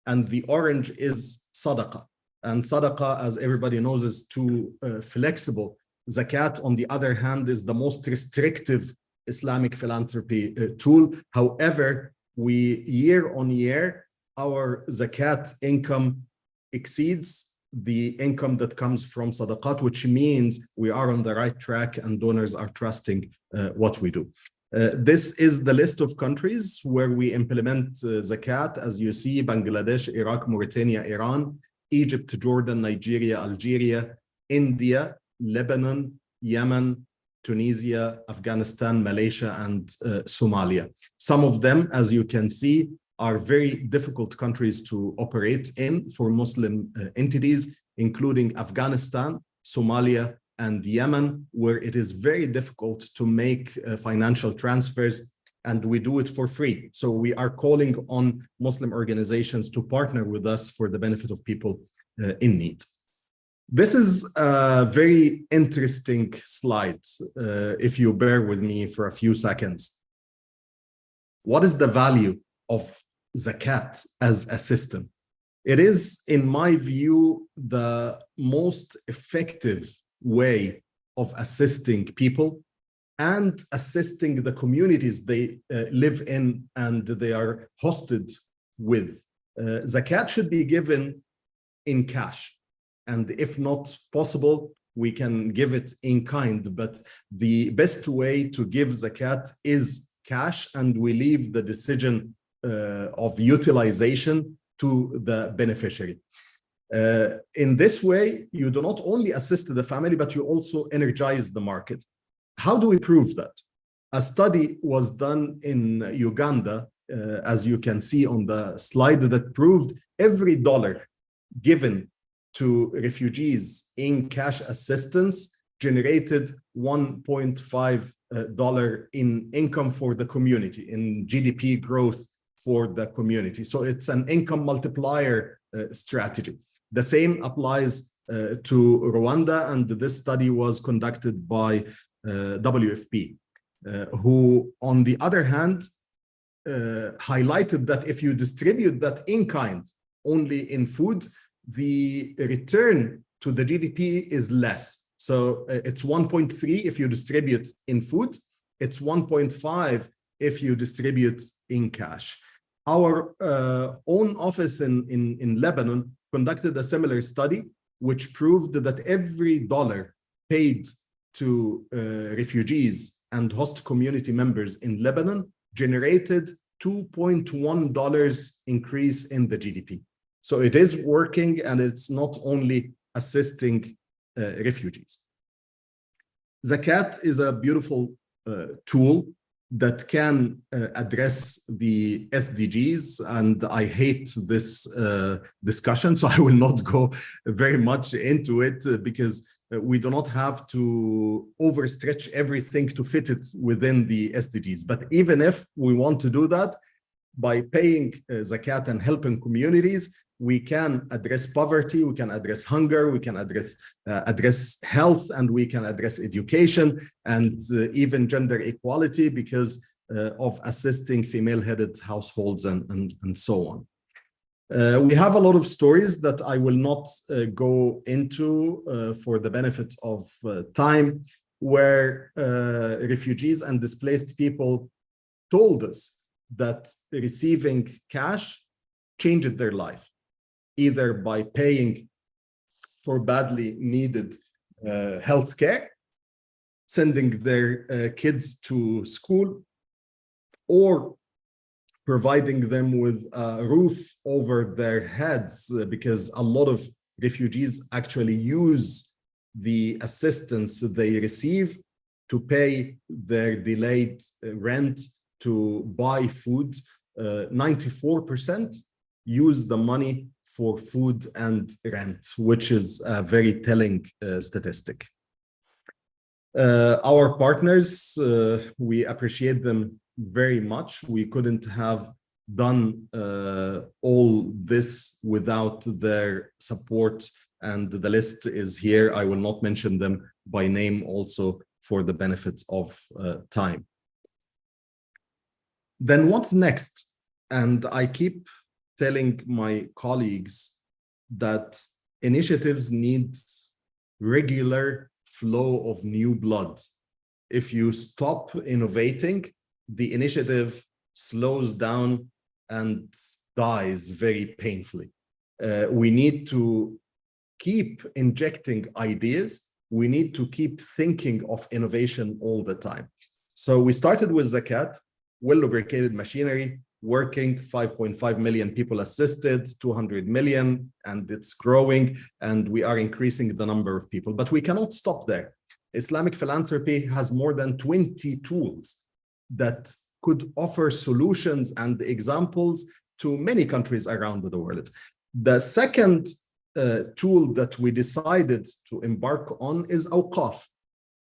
S3: and the orange is sadaqah. And sadaqah, as everybody knows, is too flexible. Zakat, on the other hand, is the most restrictive Islamic philanthropy tool. However, year on year, our zakat income exceeds the income that comes from sadaqat, which means we are on the right track and donors are trusting what we do. This is the list of countries where we implement zakat. As you see, Bangladesh, Iraq, Mauritania, Iran, Egypt, Jordan, Nigeria, Algeria, India, Lebanon, Yemen, Tunisia, Afghanistan, Malaysia, and Somalia. Some of them, as you can see, are very difficult countries to operate in for Muslim entities, including Afghanistan, Somalia, and Yemen, where it is very difficult to make financial transfers, and we do it for free. So we are calling on Muslim organizations to partner with us for the benefit of people in need. This is a very interesting slide, if you bear with me for a few seconds. What is the value of zakat as a system? It is, in my view, the most effective way of assisting people and assisting the communities they live in and they are hosted with. Zakat should be given in cash, and if not possible, we can give it in kind, but the best way to give zakat is cash, and we leave the decision of utilization to the beneficiary. In this way, you do not only assist the family, but you also energize the market. How do we prove that? A study was done in Uganda, as you can see on the slide, that proved every dollar given to refugees in cash assistance generated $1.5 in income for the community, in GDP growth for the community. So it's an income multiplier strategy. The same applies to Rwanda, and this study was conducted by WFP, who, on the other hand, highlighted that if you distribute that in kind only in food, the return to the GDP is less. So it's 1.3 if you distribute in food, it's 1.5 if you distribute in cash. Our own office in Lebanon conducted a similar study, which proved that every dollar paid to refugees and host community members in Lebanon generated $2.1 increase in the GDP. So it is working, and it's not only assisting refugees. Zakat is a beautiful tool that can address the SDGs, and I hate this discussion, so I will not go very much into it because we do not have to overstretch everything to fit it within the SDGs. But even if we want to do that, by paying zakat and helping communities, we can address poverty, we can address hunger, we can address health, and we can address education and even gender equality because of assisting female-headed households and so on. We have a lot of stories that I will not go into for the benefit of time, where refugees and displaced people told us that receiving cash changed their life, either by paying for badly needed health care, sending their kids to school, or providing them with a roof over their heads, because a lot of refugees actually use the assistance they receive to pay their delayed rent, to buy food. 94% use the money for food and rent, which is a very telling statistic. Our partners, we appreciate them very much. We couldn't have done all this without their support, and the list is here. I will not mention them by name, also for the benefit of time. Then what's next? And I keep telling my colleagues that initiatives need regular flow of new blood. If you stop innovating, the initiative slows down and dies very painfully. We need to keep injecting ideas. We need to keep thinking of innovation all the time. So we started with Zakat, well-lubricated machinery, working, 5.5 million people assisted, 200 million, and it's growing, and we are increasing the number of people. But we cannot stop there. Islamic philanthropy has more than 20 tools that could offer solutions and examples to many countries around the world. The second tool that we decided to embark on is Awqaf.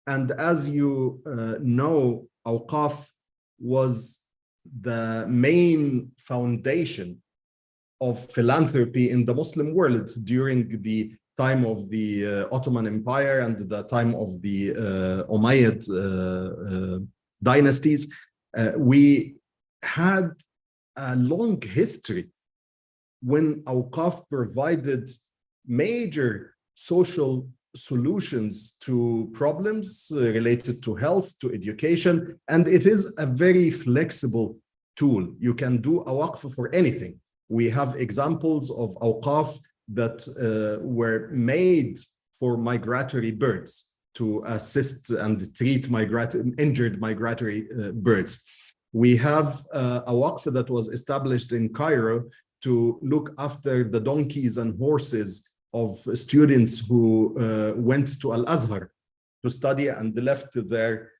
S3: And as you know, Awqaf was the main foundation of philanthropy in the Muslim world during the time of the Ottoman Empire and the time of the Umayyad dynasties. We had a long history when Awqaf provided major social solutions to problems related to health, to education, and it is a very flexible tool. You can do a waqf for anything. We have examples of Awqaf that were made for migratory birds, to assist and treat injured migratory birds. We have a waqf that was established in Cairo to look after the donkeys and horses of students who went to Al-Azhar to study and left their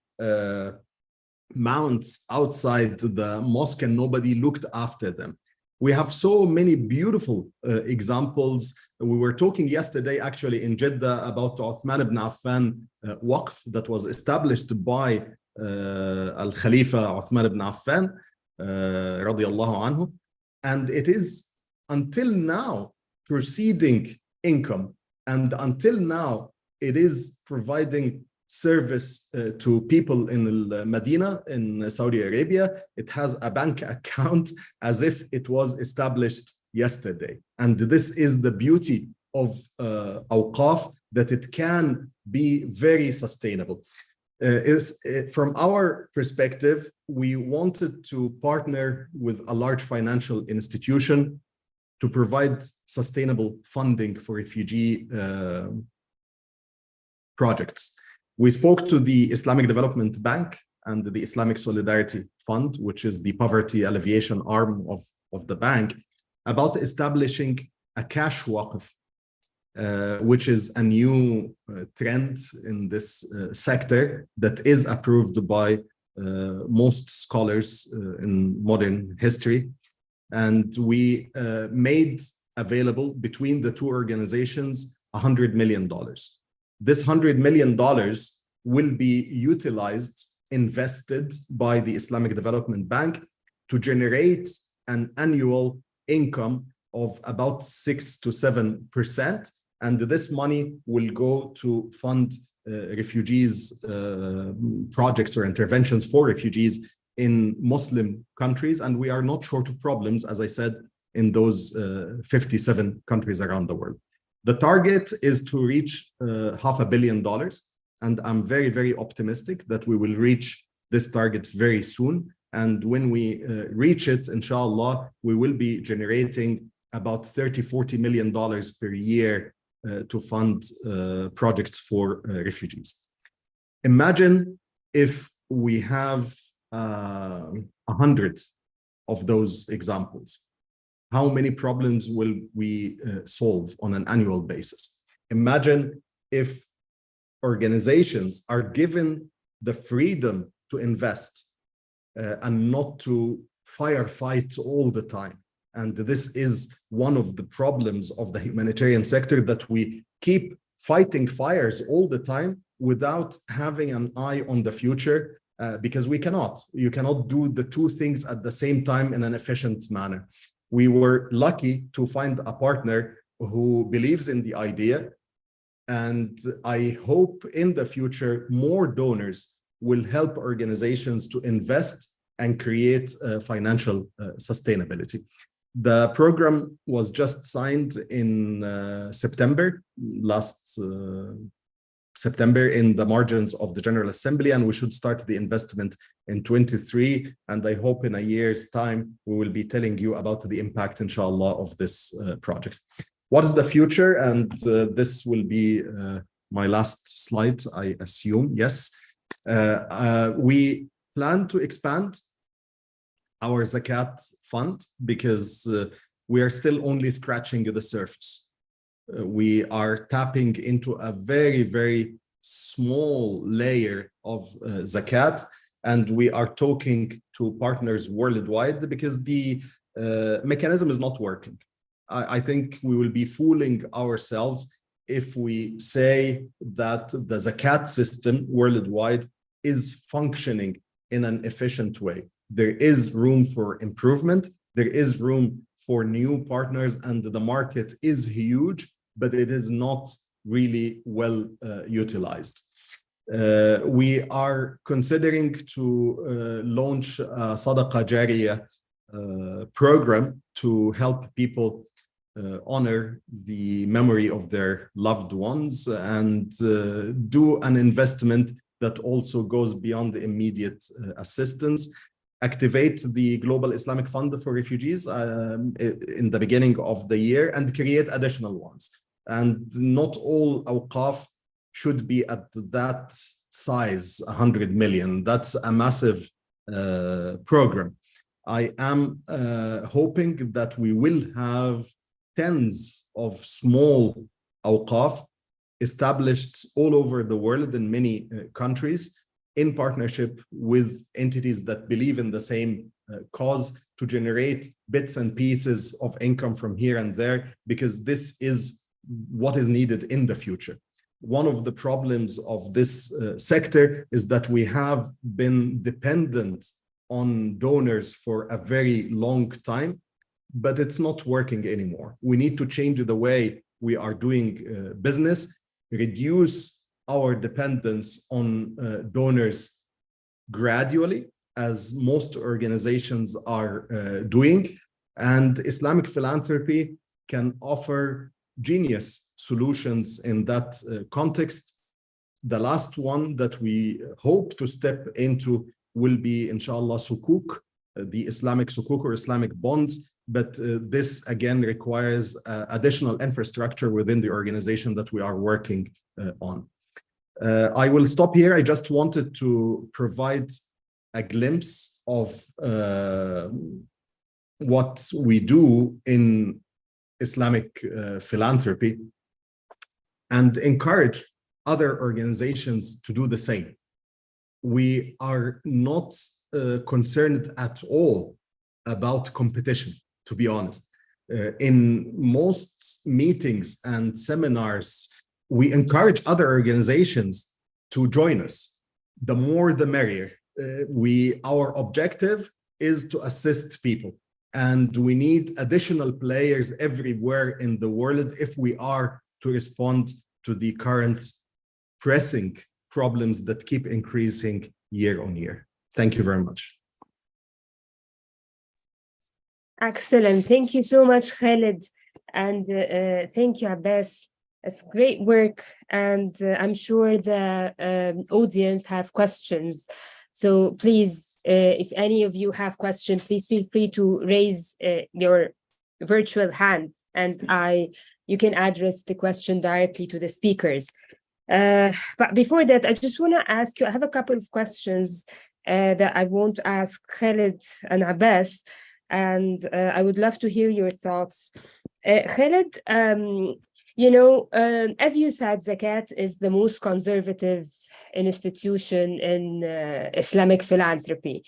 S3: mounts outside the mosque, and nobody looked after them. We have so many beautiful examples. We were talking yesterday, actually, in Jeddah about Uthman ibn Affan waqf that was established by Al-Khalifa Uthman ibn Affan, radiyallahu anhu. And it is until now proceeding income, and until now it is providing service to people in Medina, in Saudi Arabia. It has a bank account as if it was established yesterday. And this is the beauty of Awqaf, that it can be very sustainable. From our perspective, we wanted to partner with a large financial institution to provide sustainable funding for refugee projects. We spoke to the Islamic Development Bank and the Islamic Solidarity Fund, which is the poverty alleviation arm of the bank, about establishing a cash waqf, which is a new trend in this sector that is approved by most scholars in modern history. And we made available between the two organizations $100 million. This $100 million will be utilized, invested by the Islamic Development Bank to generate an annual income of about 6 to 7%. And this money will go to fund refugees, projects or interventions for refugees in Muslim countries. And we are not short of problems, as I said, in those 57 countries around the world. The target is to reach $500 million. And I'm very, very optimistic that we will reach this target very soon. And when we reach it, inshallah, we will be generating about $30–40 million per year to fund projects for refugees. Imagine if we have 100 of those examples. How many problems will we solve on an annual basis? Imagine if organizations are given the freedom to invest and not to firefight all the time. And this is one of the problems of the humanitarian sector, that we keep fighting fires all the time without having an eye on the future, because we cannot. You cannot do the two things at the same time in an efficient manner. We were lucky to find a partner who believes in the idea. And I hope in the future, more donors will help organizations to invest and create financial sustainability. The program was just signed in September, last September, in the margins of the General Assembly, and we should start the investment in 23. And I hope in a year's time, we will be telling you about the impact, inshallah, of this project. What is the future? And this will be my last slide, I assume. Yes. We plan to expand our Zakat fund because we are still only scratching the surface. We are tapping into a very, very small layer of Zakat, and we are talking to partners worldwide because the mechanism is not working. I think we will be fooling ourselves if we say that the Zakat system worldwide is functioning in an efficient way. There is room for improvement. There is room for new partners, and the market is huge, but it is not really well utilized. We are considering to launch a Sadaqah Jariyah program to help people honor the memory of their loved ones and do an investment that also goes beyond the immediate assistance. Activate the Global Islamic Fund for refugees in the beginning of the year and create additional ones. And not all Awqaf should be at that size, 100 million. That's a massive program. I am hoping that we will have tens of small Awqaf established all over the world in many countries, in partnership with entities that believe in the same cause, to generate bits and pieces of income from here and there, because this is what is needed in the future. One of the problems of this sector is that we have been dependent on donors for a very long time, but it's not working anymore. We need to change the way we are doing business, reduce our dependence on donors gradually, as most organizations are doing. And Islamic philanthropy can offer genius solutions in that context. The last one that we hope to step into will be, inshallah, sukuk, the Islamic sukuk or Islamic bonds. But this again requires additional infrastructure within the organization that we are working on. I will stop here. I just wanted to provide a glimpse of what we do in Islamic philanthropy and encourage other organizations to do the same. We are not concerned at all about competition, to be honest. In most meetings and seminars, we encourage other organizations to join us. The more, the merrier. Our objective is to assist people. And we need additional players everywhere in the world if we are to respond to the current pressing problems that keep increasing year on year. Thank you very much.
S1: Excellent. Thank you so much, Khaled. And thank you, Abbas. It's great work. And I'm sure the audience have questions. So please, if any of you have questions, please feel free to raise your virtual hand and you can address the question directly to the speakers. But before that, I just want to ask you, I have a couple of questions that I want to ask Khaled and Abbas, and I would love to hear your thoughts. Khaled, as you said, Zakat is the most conservative institution in Islamic philanthropy.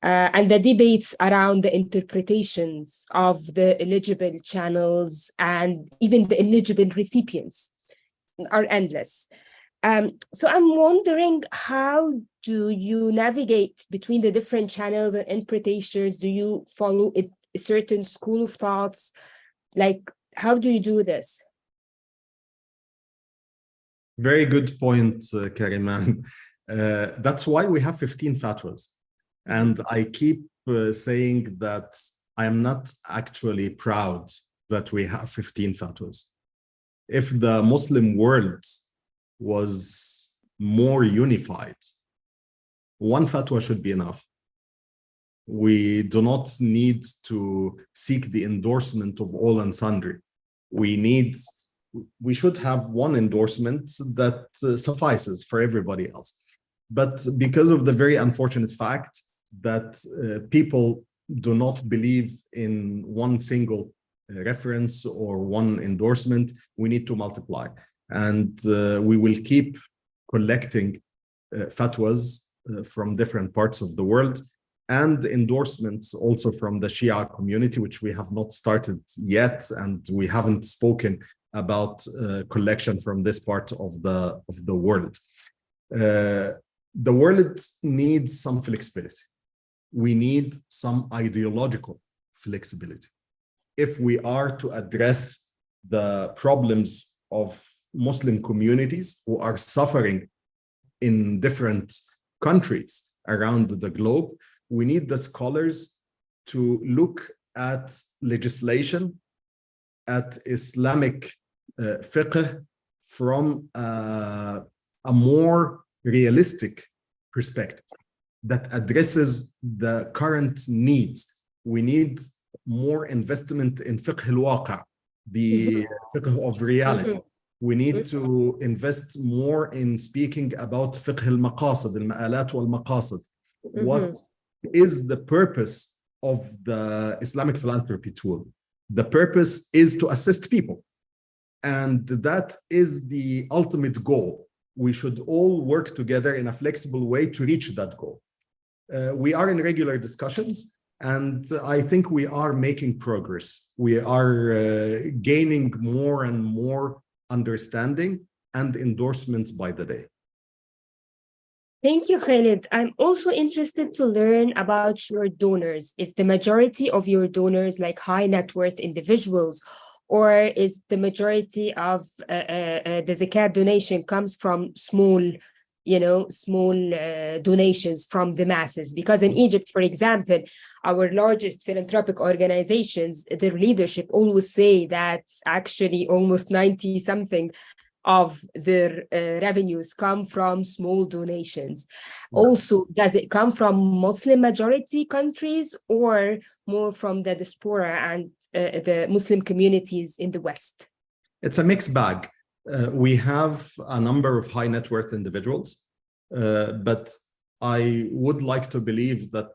S1: And the debates around the interpretations of the eligible channels and even the eligible recipients are endless. So I'm wondering, how do you navigate between the different channels and interpretations? Do you follow a certain school of thoughts? Like, how do you do this?
S3: Very good point, Kariman. That's why we have 15 fatwas. And I keep saying that I am not actually proud that we have 15 fatwas. If the Muslim world was more unified, one fatwa should be enough. We do not need to seek the endorsement of all and sundry. We should have one endorsement that suffices for everybody else. But because of the very unfortunate fact that people do not believe in one single reference or one endorsement, we need to multiply. And we will keep collecting fatwas from different parts of the world and endorsements also from the Shia community, which we have not started yet, and we haven't spoken about collection from this part of the world. The world needs some flexibility. We need some ideological flexibility if we are to address the problems of Muslim communities who are suffering in different countries around the globe. We need the scholars to look at legislation, at Islamic fiqh from a more realistic perspective that addresses the current needs. We need more investment in fiqh al-waqa, the fiqh of reality. We need to invest more in speaking about fiqh al-maqasid, al-ma'alat wal-maqasid. What is the purpose of the Islamic philanthropy tool? The purpose is to assist people. And that is the ultimate goal. We should all work together in a flexible way to reach that goal. We are in regular discussions, and I think we are making progress. We are gaining more and more understanding and endorsements by the day.
S1: Thank you, Khaled. I'm also interested to learn about your donors. Is the majority of your donors like high net worth individuals, or is the majority of the Zakat donation comes from small donations from the masses? Because in Egypt, for example, our largest philanthropic organizations, their leadership always say that actually almost 90-something of their revenues come from small donations. Also, does it come from Muslim majority countries or more from the diaspora and the Muslim communities in the West?
S3: It's a mixed bag. We have a number of high net worth individuals, but I would like to believe that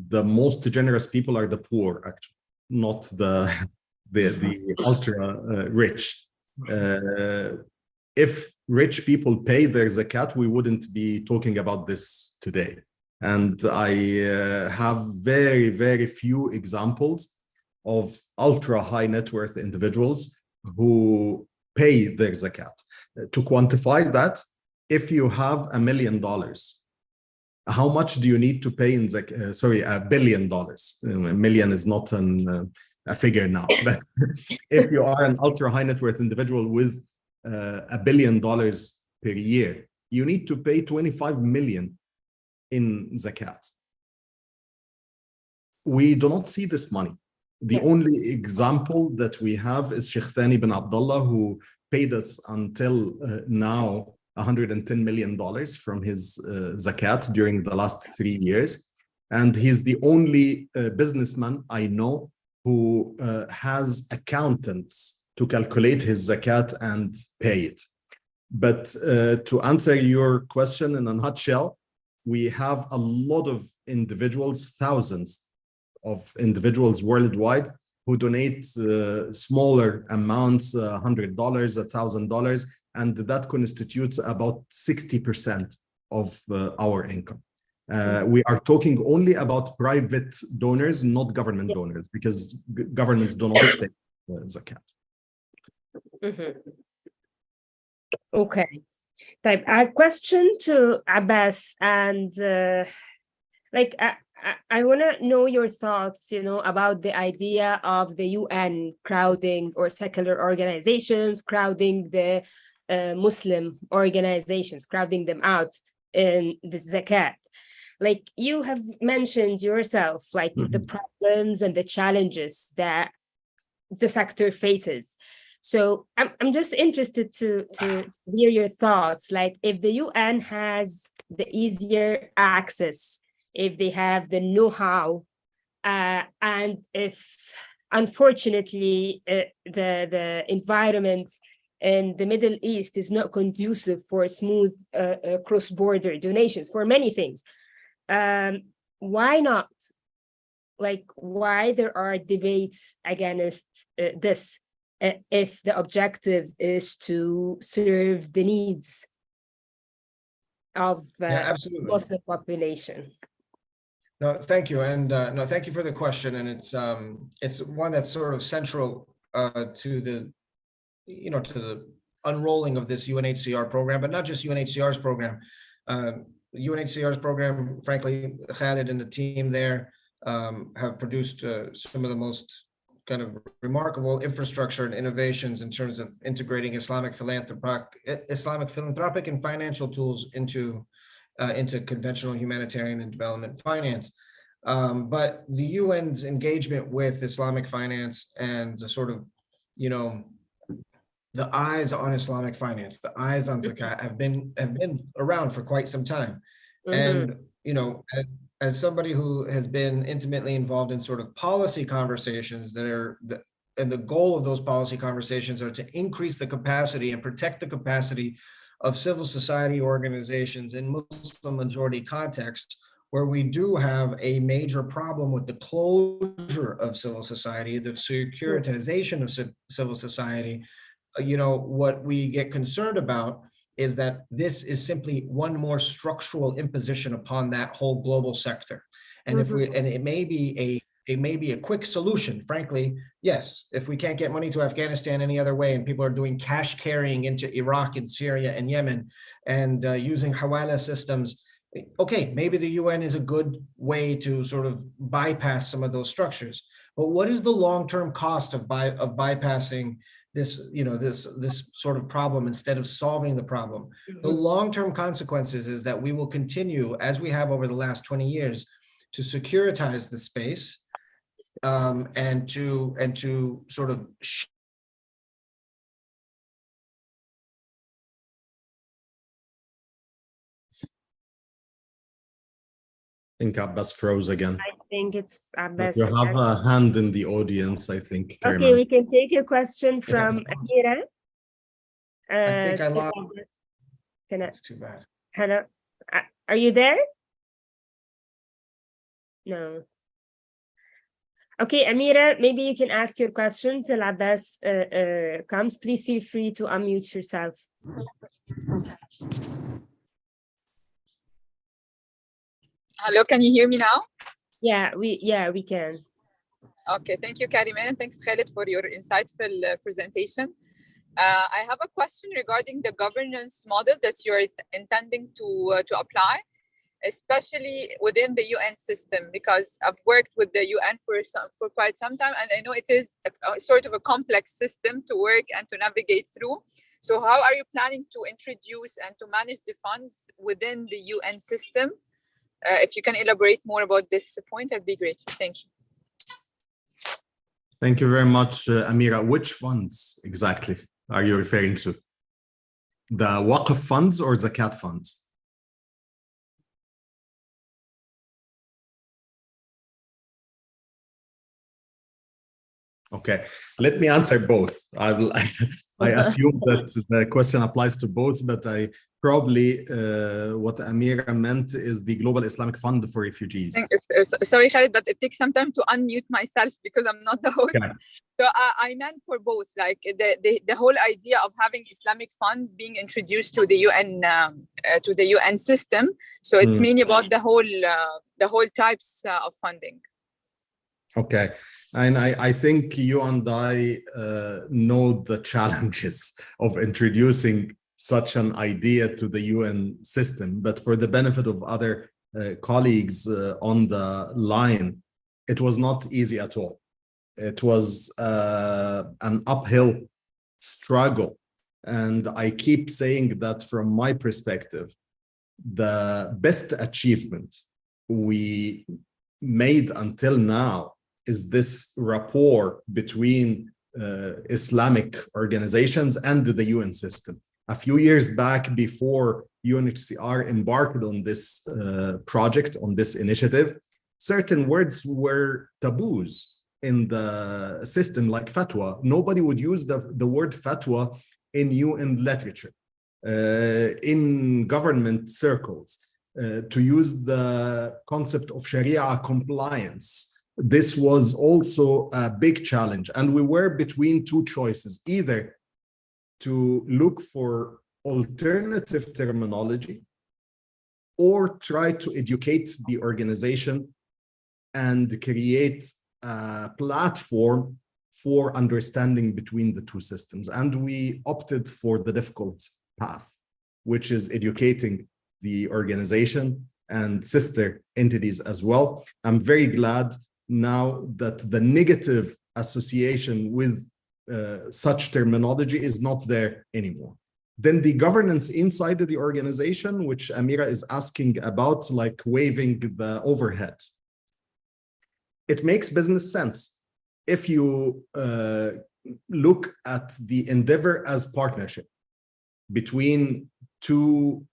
S3: the most generous people are the poor, actually, not the ultra rich. If rich people pay their zakat, we wouldn't be talking about this today. And I have very, very few examples of ultra high net worth individuals who pay their zakat. To quantify that, if you have $1 million how much do you need to pay in $1 billion? A million is not a figure now, but if you are an ultra high net worth individual with $1 billion per year, you need to pay 25 million in zakat. We do not see this money. The only example that we have is Sheikh Thani bin Abdullah, who paid us until now $110 million from his zakat during the last 3 years. And he's the only businessman I know who has accountants to calculate his zakat and pay it. But to answer your question in a nutshell, we have a lot of individuals, thousands of individuals worldwide who donate smaller amounts, $100, $1,000, and that constitutes about 60% of our income. We are talking only about private donors, not government donors, because governments do not pay zakat.
S1: Okay. Type a question to Abbas, and I want to know your thoughts, about the idea of the UN crowding, or secular organizations crowding the Muslim organizations, crowding them out in the zakat. Like you have mentioned yourself, the problems and the challenges that the sector faces. So I'm just interested to hear your thoughts. Like if the UN has the easier access, if they have the know-how, and if unfortunately the environment in the Middle East is not conducive for smooth cross-border donations for many things, why not? Like why there are debates against this if the objective is to serve the needs of the Muslim population?
S2: No, thank you, and no, thank you for the question, and it's one that's sort of central to the to the unrolling of this UNHCR program, but not just UNHCR's program. UNHCR's program, frankly, Khaled and the team there have produced some of the most kind of remarkable infrastructure and innovations in terms of integrating Islamic philanthropic and financial tools into conventional humanitarian and development finance. But the UN's engagement with Islamic finance and the sort of, the eyes on Islamic finance, the eyes on zakat have been around for quite some time. And, as somebody who has been intimately involved in sort of policy conversations and the goal of those policy conversations are to increase the capacity and protect the capacity of civil society organizations in Muslim majority contexts, where we do have a major problem with the closure of civil society, the securitization of civil society. What we get concerned about is that this is simply one more structural imposition upon that whole global sector. And it may be a quick solution, frankly. Yes, if we can't get money to Afghanistan any other way, and people are doing cash carrying into Iraq and Syria and Yemen and using hawala systems, okay, maybe the UN is a good way to sort of bypass some of those structures. But what is the long-term cost of bypassing this, this sort of problem instead of solving the problem? The long-term consequences is that we will continue, as we have over the last 20 years, to securitize the space and to sort of
S3: I think Abbas froze again.
S1: I think it's Abbas.
S3: You have a hand in the audience, I think.
S1: Okay, we can take a question from Amira.
S2: I think I lost. That's too bad.
S1: Hello, are you there? No. Okay, Amira, maybe you can ask your question till Abbas comes. Please feel free to unmute yourself.
S4: Hello, can you hear me now?
S1: Yeah, we can.
S4: Okay, thank you, Karima, and thanks, Khaled, for your insightful presentation. I have a question regarding the governance model that you're intending to apply. especially within the UN system, because I've worked with the UN for quite some time, and I know it is a sort of a complex system to work and to navigate through. So how are you planning to introduce and to manage the funds within the UN system? If you can elaborate more about this point, that'd be great. Thank you.
S3: Thank you very much, Amira. Which funds exactly are you referring to? The Awqaf funds or Zakat funds? Okay, let me answer both. I assume that the question applies to both, but I probably what Amira meant is the Global Islamic Fund for Refugees.
S4: Sorry, Khaled, but it takes some time to unmute myself because I'm not the host. Okay. So I meant for both, like the whole idea of having Islamic fund being introduced to the UN system. So it's mainly about the whole types of funding.
S3: Okay. And I think you and I know the challenges of introducing such an idea to the UN system, but for the benefit of other colleagues on the line, it was not easy at all. It was an uphill struggle. And I keep saying that from my perspective, the best achievement we made until now is this rapport between Islamic organizations and the UN system. A few years back, before UNHCR embarked on this project, on this initiative, certain words were taboos in the system, like fatwa. Nobody would use the word fatwa in UN literature, in government circles, to use the concept of Sharia compliance. This was also a big challenge. And we were between two choices, either to look for alternative terminology or try to educate the organization and create a platform for understanding between the two systems. And we opted for the difficult path, which is educating the organization and sister entities as well. I'm very glad now that the negative association with such terminology is not there anymore. Then the governance inside of the organization, which Amira is asking about, like waiving the overhead. It makes business sense if you look at the endeavor as partnership between two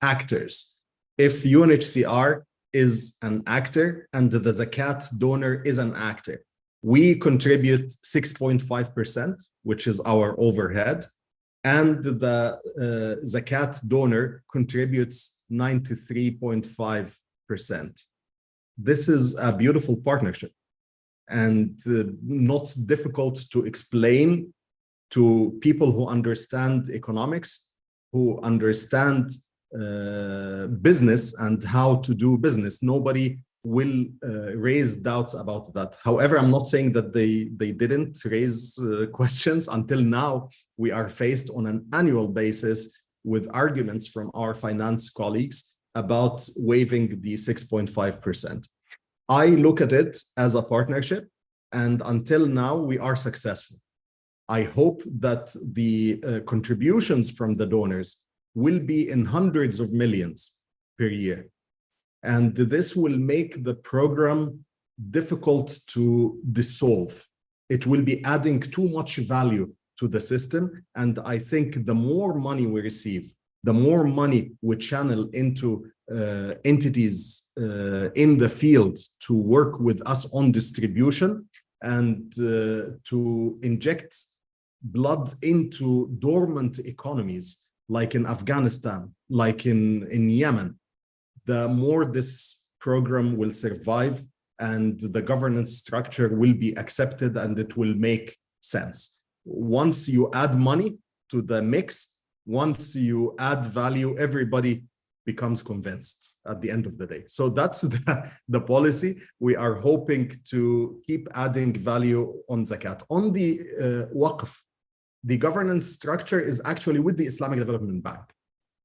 S3: actors. If UNHCR is an actor and the Zakat donor is an actor, we contribute 6.5%, which is our overhead, and the Zakat donor contributes 93.5%. This is a beautiful partnership and not difficult to explain to people who understand economics, who understand business and how to do business. Nobody will raise doubts about that. However, I'm not saying that they didn't raise questions. Until now, we are faced on an annual basis with arguments from our finance colleagues about waiving the 6.5%. I look at it as a partnership, and until now, we are successful. I hope that the contributions from the donors will be in hundreds of millions per year. And this will make the program difficult to dissolve. It will be adding too much value to the system. And I think the more money we receive, the more money we channel into entities in the field to work with us on distribution and to inject blood into dormant economies, like in Afghanistan, like in Yemen, the more this program will survive and the governance structure will be accepted and it will make sense. Once you add money to the mix, once you add value, everybody becomes convinced at the end of the day. So that's the policy. We are hoping to keep adding value on Zakat. On the Waqf, the governance structure is actually with the Islamic Development Bank.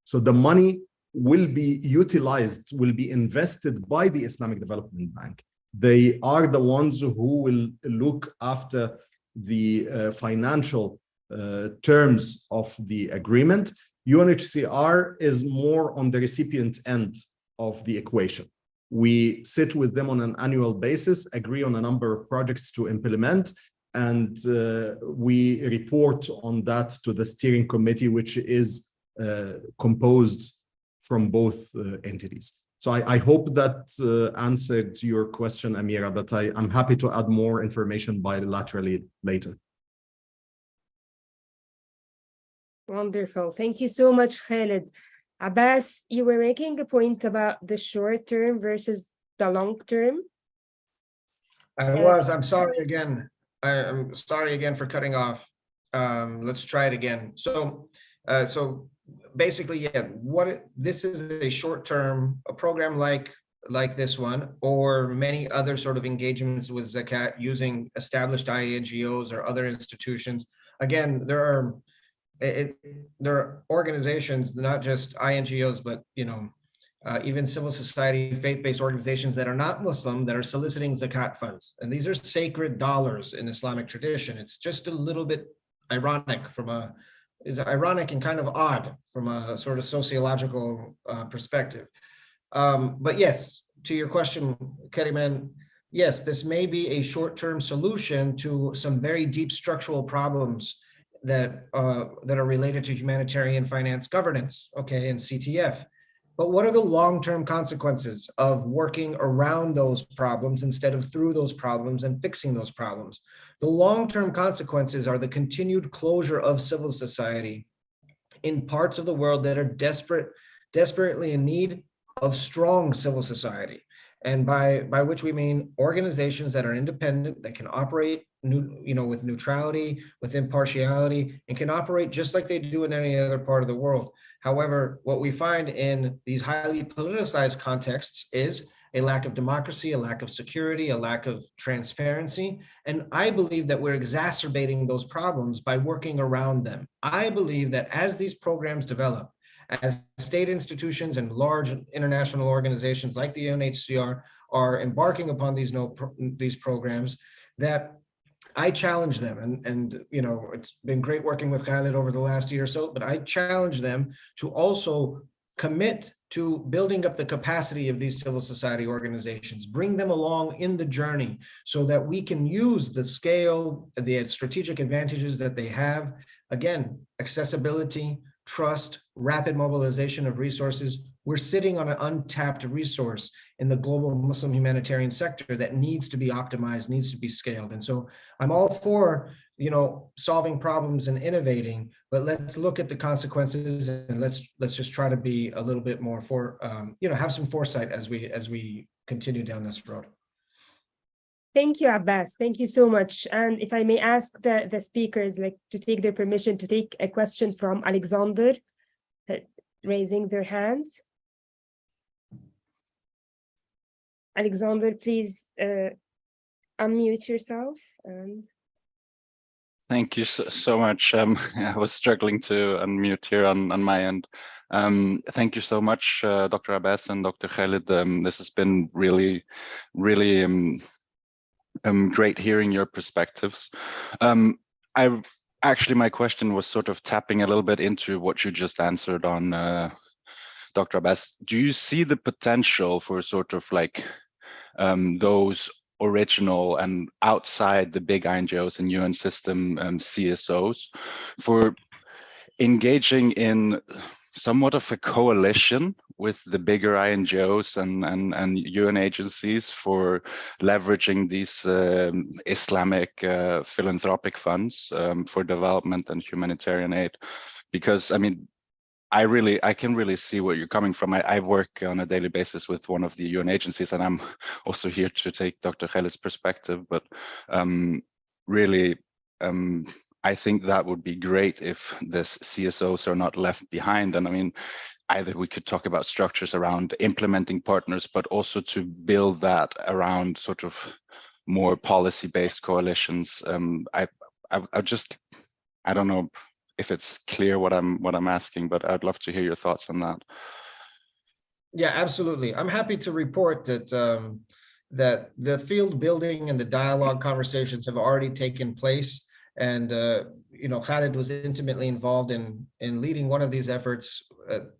S3: So the money will be utilized, will be invested by the Islamic Development Bank. They are the ones who will look after the financial terms of the agreement. UNHCR is more on the recipient end of the equation. We sit with them on an annual basis, agree on a number of projects to implement, and we report on that to the steering committee, which is composed from both entities. So I hope that answered your question, Amira, but I'm happy to add more information bilaterally later.
S1: Wonderful. Thank you so much, Khaled. Abbas, you were making a point about the short term versus the long term.
S2: I'm sorry again. I'm sorry again for cutting off. Let's try it again. So basically, yeah, this is a short-term, a program like this one, or many other sort of engagements with Zakat using established INGOs or other institutions. Again, there are organizations, not just INGOs, but even civil society, faith-based organizations that are not Muslim that are soliciting Zakat funds, and these are sacred dollars in Islamic tradition. It's just a little bit ironic and kind of odd from a sort of sociological perspective. But yes, to your question, Kariman, yes, this may be a short-term solution to some very deep structural problems that are related to humanitarian finance governance, okay, and CTF. But what are the long-term consequences of working around those problems instead of through those problems and fixing those problems? The long-term consequences are the continued closure of civil society in parts of the world that are desperately in need of strong civil society. And by which we mean organizations that are independent, that can operate with neutrality, with impartiality, and can operate just like they do in any other part of the world. However, what we find in these highly politicized contexts is a lack of democracy, a lack of security, a lack of transparency. And I believe that we're exacerbating those problems by working around them. I believe that as these programs develop, as state institutions and large international organizations like the UNHCR are embarking upon these programs, that I challenge them, and it's been great working with Khaled over the last year or so, but I challenge them to also commit to building up the capacity of these civil society organizations, bring them along in the journey so that we can use the scale, the strategic advantages that they have. Again, accessibility, trust, rapid mobilization of resources. We're sitting on an untapped resource in the global Muslim humanitarian sector that needs to be optimized, needs to be scaled. And so I'm all for, solving problems and innovating, but let's look at the consequences and let's just try to be a little bit more have some foresight as we continue down this road.
S1: Thank you, Abbas. Thank you so much. And if I may ask the speakers to take their permission to take a question from Alexander, raising their hands. Alexander, please unmute yourself. And
S5: thank you so much. I was struggling to unmute here on my end. Thank you so much, Dr. Abbas and Dr. Khaled. This has been really, really great hearing your perspectives. My question was sort of tapping a little bit into what you just answered on, Dr. Abbas. Do you see the potential for sort of those original and outside the big INGOs and UN system CSOs for engaging in somewhat of a coalition with the bigger INGOs and UN agencies for leveraging these Islamic philanthropic funds for development and humanitarian aid? Because I can really see where you're coming from. I work on a daily basis with one of the UN agencies, and I'm also here to take Dr. Khaled's perspective, but really, I think that would be great if the CSOs are not left behind. And either we could talk about structures around implementing partners, but also to build that around sort of more policy-based coalitions. I don't know if it's clear what I'm asking, but I'd love to hear your thoughts on that.
S2: Yeah, absolutely. I'm happy to report that that the field building and the dialogue conversations have already taken place. And you know, Khaled was intimately involved in leading one of these efforts.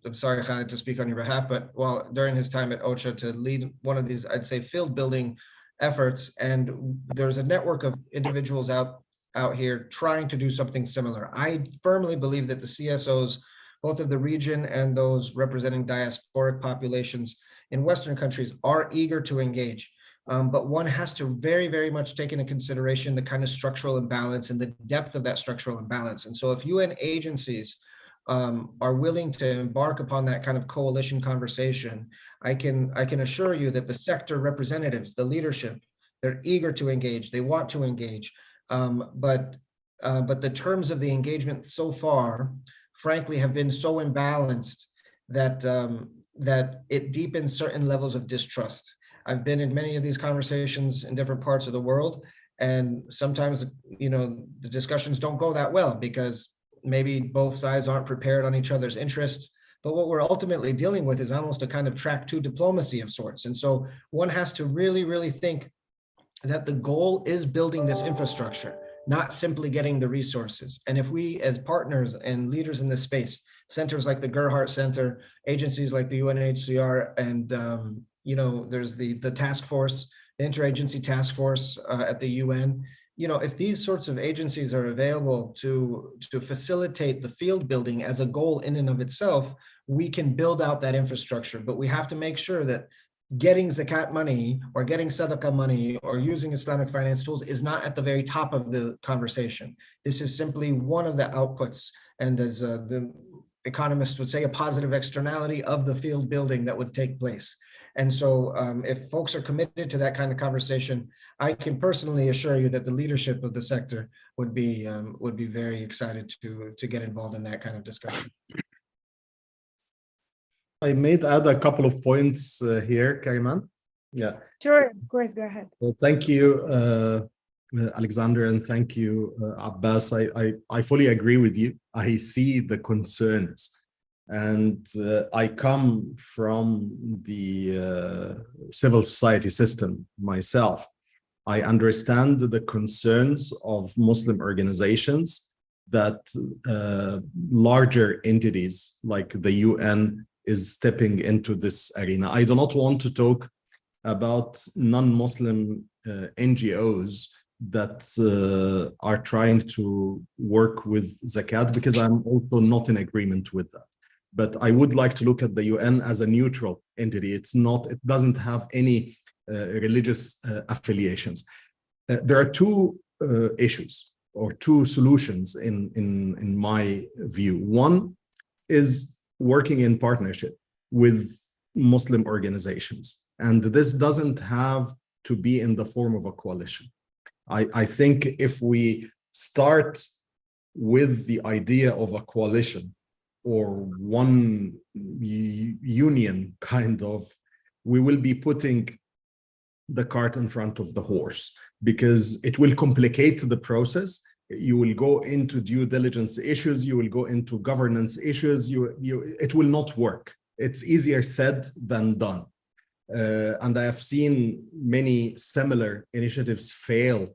S2: I'm sorry, Khaled, to speak on your behalf, but while during his time at OCHA to lead one of these, I'd say, field building efforts. And there's a network of individuals out here trying to do something similar. I firmly believe that the CSOs, both of the region and those representing diasporic populations in Western countries, are eager to engage. But one has to very, very much take into consideration the kind of structural imbalance and the depth of that structural imbalance. And so if UN agencies are willing to embark upon that kind of coalition conversation, I can assure you that the sector representatives, the leadership, they're eager to engage, they want to engage. But the terms of the engagement so far, frankly, have been so imbalanced that that it deepens certain levels of distrust. I've been in many of these conversations in different parts of the world, and sometimes, you know, the discussions don't go that well because maybe both sides aren't prepared on each other's interests. But what we're ultimately dealing with is almost a kind of track 2 diplomacy of sorts. And so one has to really, really think that the goal is building this infrastructure, not simply getting the resources. And if we, as partners and leaders in this space, centers like the Gerhardt Center, agencies like the UNHCR, and you know, there's the task force, the interagency task force at the UN. You know, if these sorts of agencies are available to facilitate the field building as a goal in and of itself, we can build out that infrastructure. But we have to make sure that getting zakat money or getting sadaqah money or using Islamic finance tools is not at the very top of the conversation. This is simply one of the outputs, and as the economists would say, a positive externality of the field building that would take place. And so if folks are committed to that kind of conversation, I can personally assure you that the leadership of the sector would be very excited to get involved in that kind of discussion.
S3: I may add a couple of points here, Kariman. Yeah.
S1: Sure, of course, go ahead.
S3: Well, thank you, Alexander, and thank you, Abbas. I fully agree with you. I see the concerns. And I come from the civil society system myself. I understand the concerns of Muslim organizations that larger entities like the UN is stepping into this arena. I do not want to talk about non-Muslim NGOs that are trying to work with zakat, because I'm also not in agreement with that. But I would like to look at the UN as a neutral entity. It doesn't have any religious affiliations. There are two issues or two solutions in my view. One is working in partnership with Muslim organizations. And this doesn't have to be in the form of a coalition. I think if we start with the idea of a coalition or one union kind of, we will be putting the cart in front of the horse, because it will complicate the process. You will go into due diligence issues, you will go into governance issues, it will not work. It's easier said than done. And I have seen many similar initiatives fail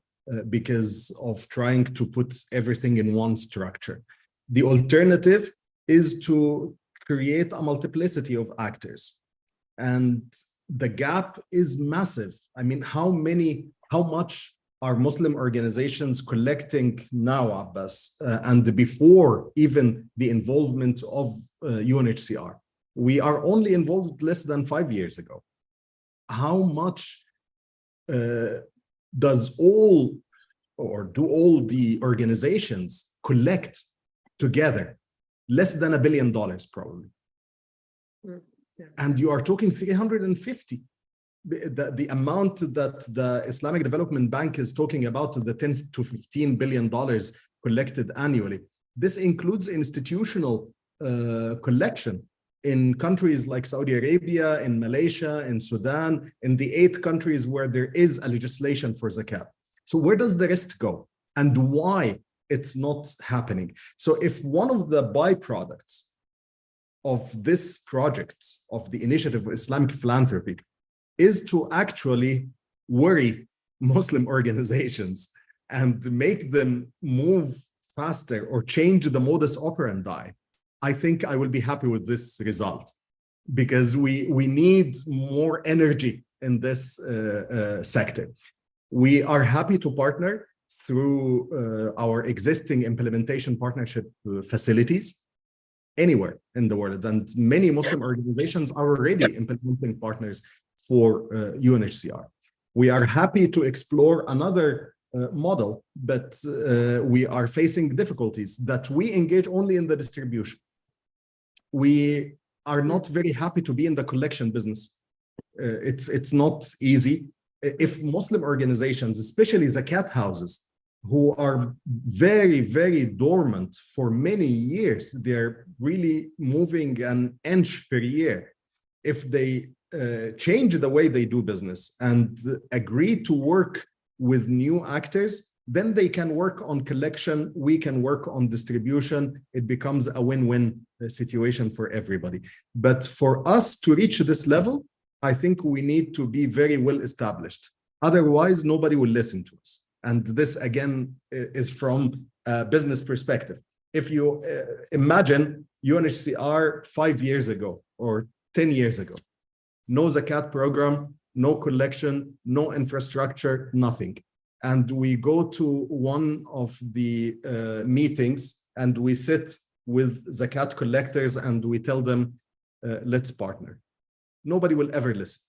S3: because of trying to put everything in one structure. The alternative is to create a multiplicity of actors. And the gap is massive. I mean, how much are Muslim organizations collecting now, Abbas, and before even the involvement of UNHCR? We are only involved less than 5 years ago. How much do all the organizations collect together? Less than $1 billion, probably. Yeah. And you are talking 350. The amount that the Islamic Development Bank is talking about, the $10 to $15 billion collected annually. This includes institutional collection in countries like Saudi Arabia, in Malaysia, in Sudan, in the 8 countries where there is a legislation for zakat. So where does the rest go? And why it's not happening? So if one of the byproducts of this project, of the initiative of Islamic Philanthropy, is to actually worry Muslim organizations and make them move faster or change the modus operandi. I think I will be happy with this result, because we need more energy in this sector. We are happy to partner through our existing implementation partnership facilities anywhere in the world. And many Muslim organizations are already implementing partners for UNHCR. We are happy to explore another model, but we are facing difficulties that we engage only in the distribution. We are not very happy to be in the collection business. It's not easy. If Muslim organizations, especially zakat houses, who are very, very dormant for many years, they're really moving an inch per year. If they change the way they do business and agree to work with new actors, then they can work on collection, we can work on distribution. It becomes a win-win situation for everybody. But for us to reach this level, I think we need to be very well established. Otherwise, nobody will listen to us. And this, again, is from a business perspective. If you imagine UNHCR 5 years ago or 10 years ago, no zakat program, no collection, no infrastructure, nothing. And we go to one of the meetings and we sit with zakat collectors and we tell them, let's partner. Nobody will ever listen.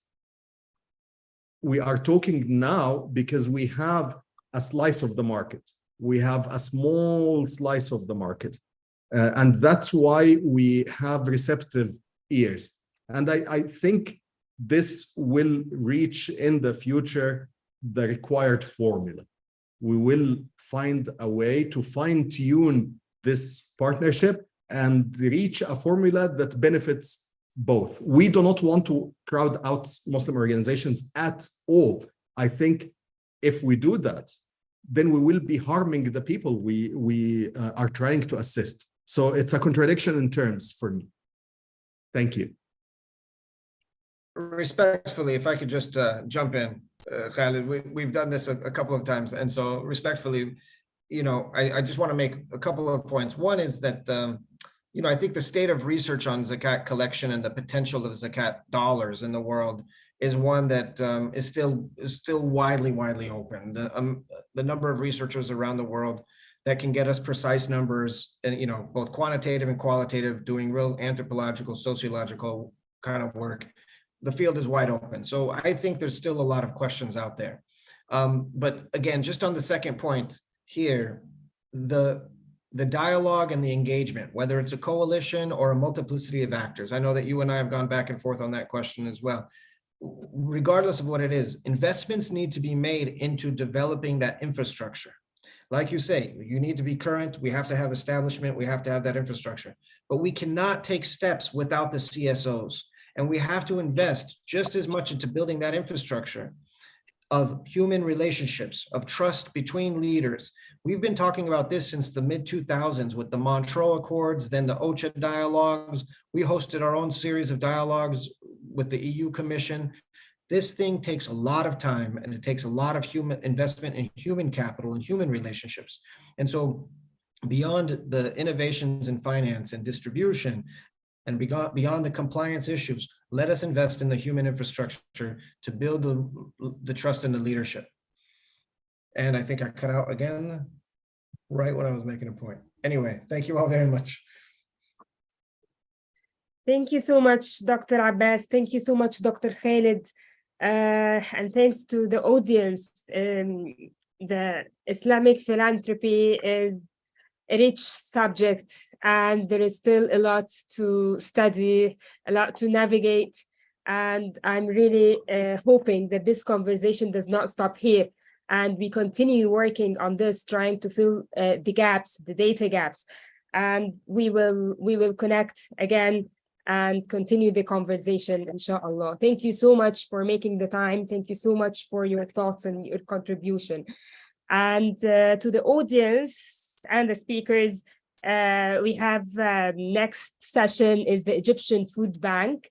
S3: We are talking now because we have a slice of the market. We have a small slice of the market. And that's why we have receptive ears. And I think this will reach in the future the required formula. We will find a way to fine-tune this partnership and reach a formula that benefits both. We do not want to crowd out Muslim organizations at all. I think if we do that, then we will be harming the people we are trying to assist. So it's a contradiction in terms for me. Thank you.
S2: Respectfully, if I could just jump in, Khaled, we've done this a couple of times. And so respectfully, I just want to make a couple of points. One is that, I think the state of research on zakat collection and the potential of zakat dollars in the world is one that is still widely open. The number of researchers around the world that can get us precise numbers, and both quantitative and qualitative, doing real anthropological, sociological kind of work, the field is wide open. So I think there's still a lot of questions out there. But again, just on the second point here, the dialogue and the engagement, whether it's a coalition or a multiplicity of actors. I know that you and I have gone back and forth on that question as well. Regardless of what it is, investments need to be made into developing that infrastructure. Like you say, you need to be current. We have to have establishment. We have to have that infrastructure. But we cannot take steps without the CSOs. And we have to invest just as much into building that infrastructure of human relationships, of trust between leaders. We've been talking about this since the mid-2000s with the Montreux Accords, then the OCHA dialogues. We hosted our own series of dialogues with the EU Commission. This thing takes a lot of time, and it takes a lot of human investment in human capital and human relationships. And so beyond the innovations in finance and distribution, and beyond the compliance issues, let us invest in the human infrastructure to build the trust in the leadership. And I think I cut out again right when I was making a point. Anyway, thank you all very much.
S1: Thank you so much, Dr. Abbas. Thank you so much, Dr. Khaled. And thanks to the audience. The Islamic philanthropy is a rich subject, and there is still a lot to study, a lot to navigate. And I'm really hoping that this conversation does not stop here, and we continue working on this, trying to fill the gaps, the data gaps. And we will connect again and continue the conversation, inshallah. Thank you so much for making the time. Thank you so much for your thoughts and your contribution. And to the audience and the speakers, We have next session is the Egyptian Food Bank,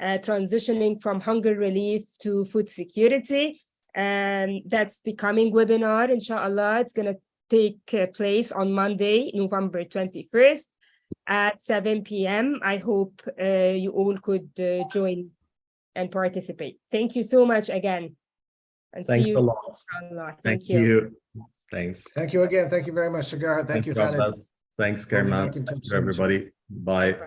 S1: transitioning from hunger relief to food security. And that's the coming webinar, inshallah. It's going to take place on Monday, November 21st at 7 p.m. I hope you all could join and participate. Thank you so much again. And
S3: Thanks
S1: see you,
S3: a lot.
S1: inshallah.
S3: Thank you. Thanks.
S2: Thank you again. Thank you very much, Sagar. Thank you, Khaled.
S3: Thanks,
S2: We'll be
S3: Kerman.
S2: back in touch
S3: Thank you,
S2: soon.
S3: everybody. Bye.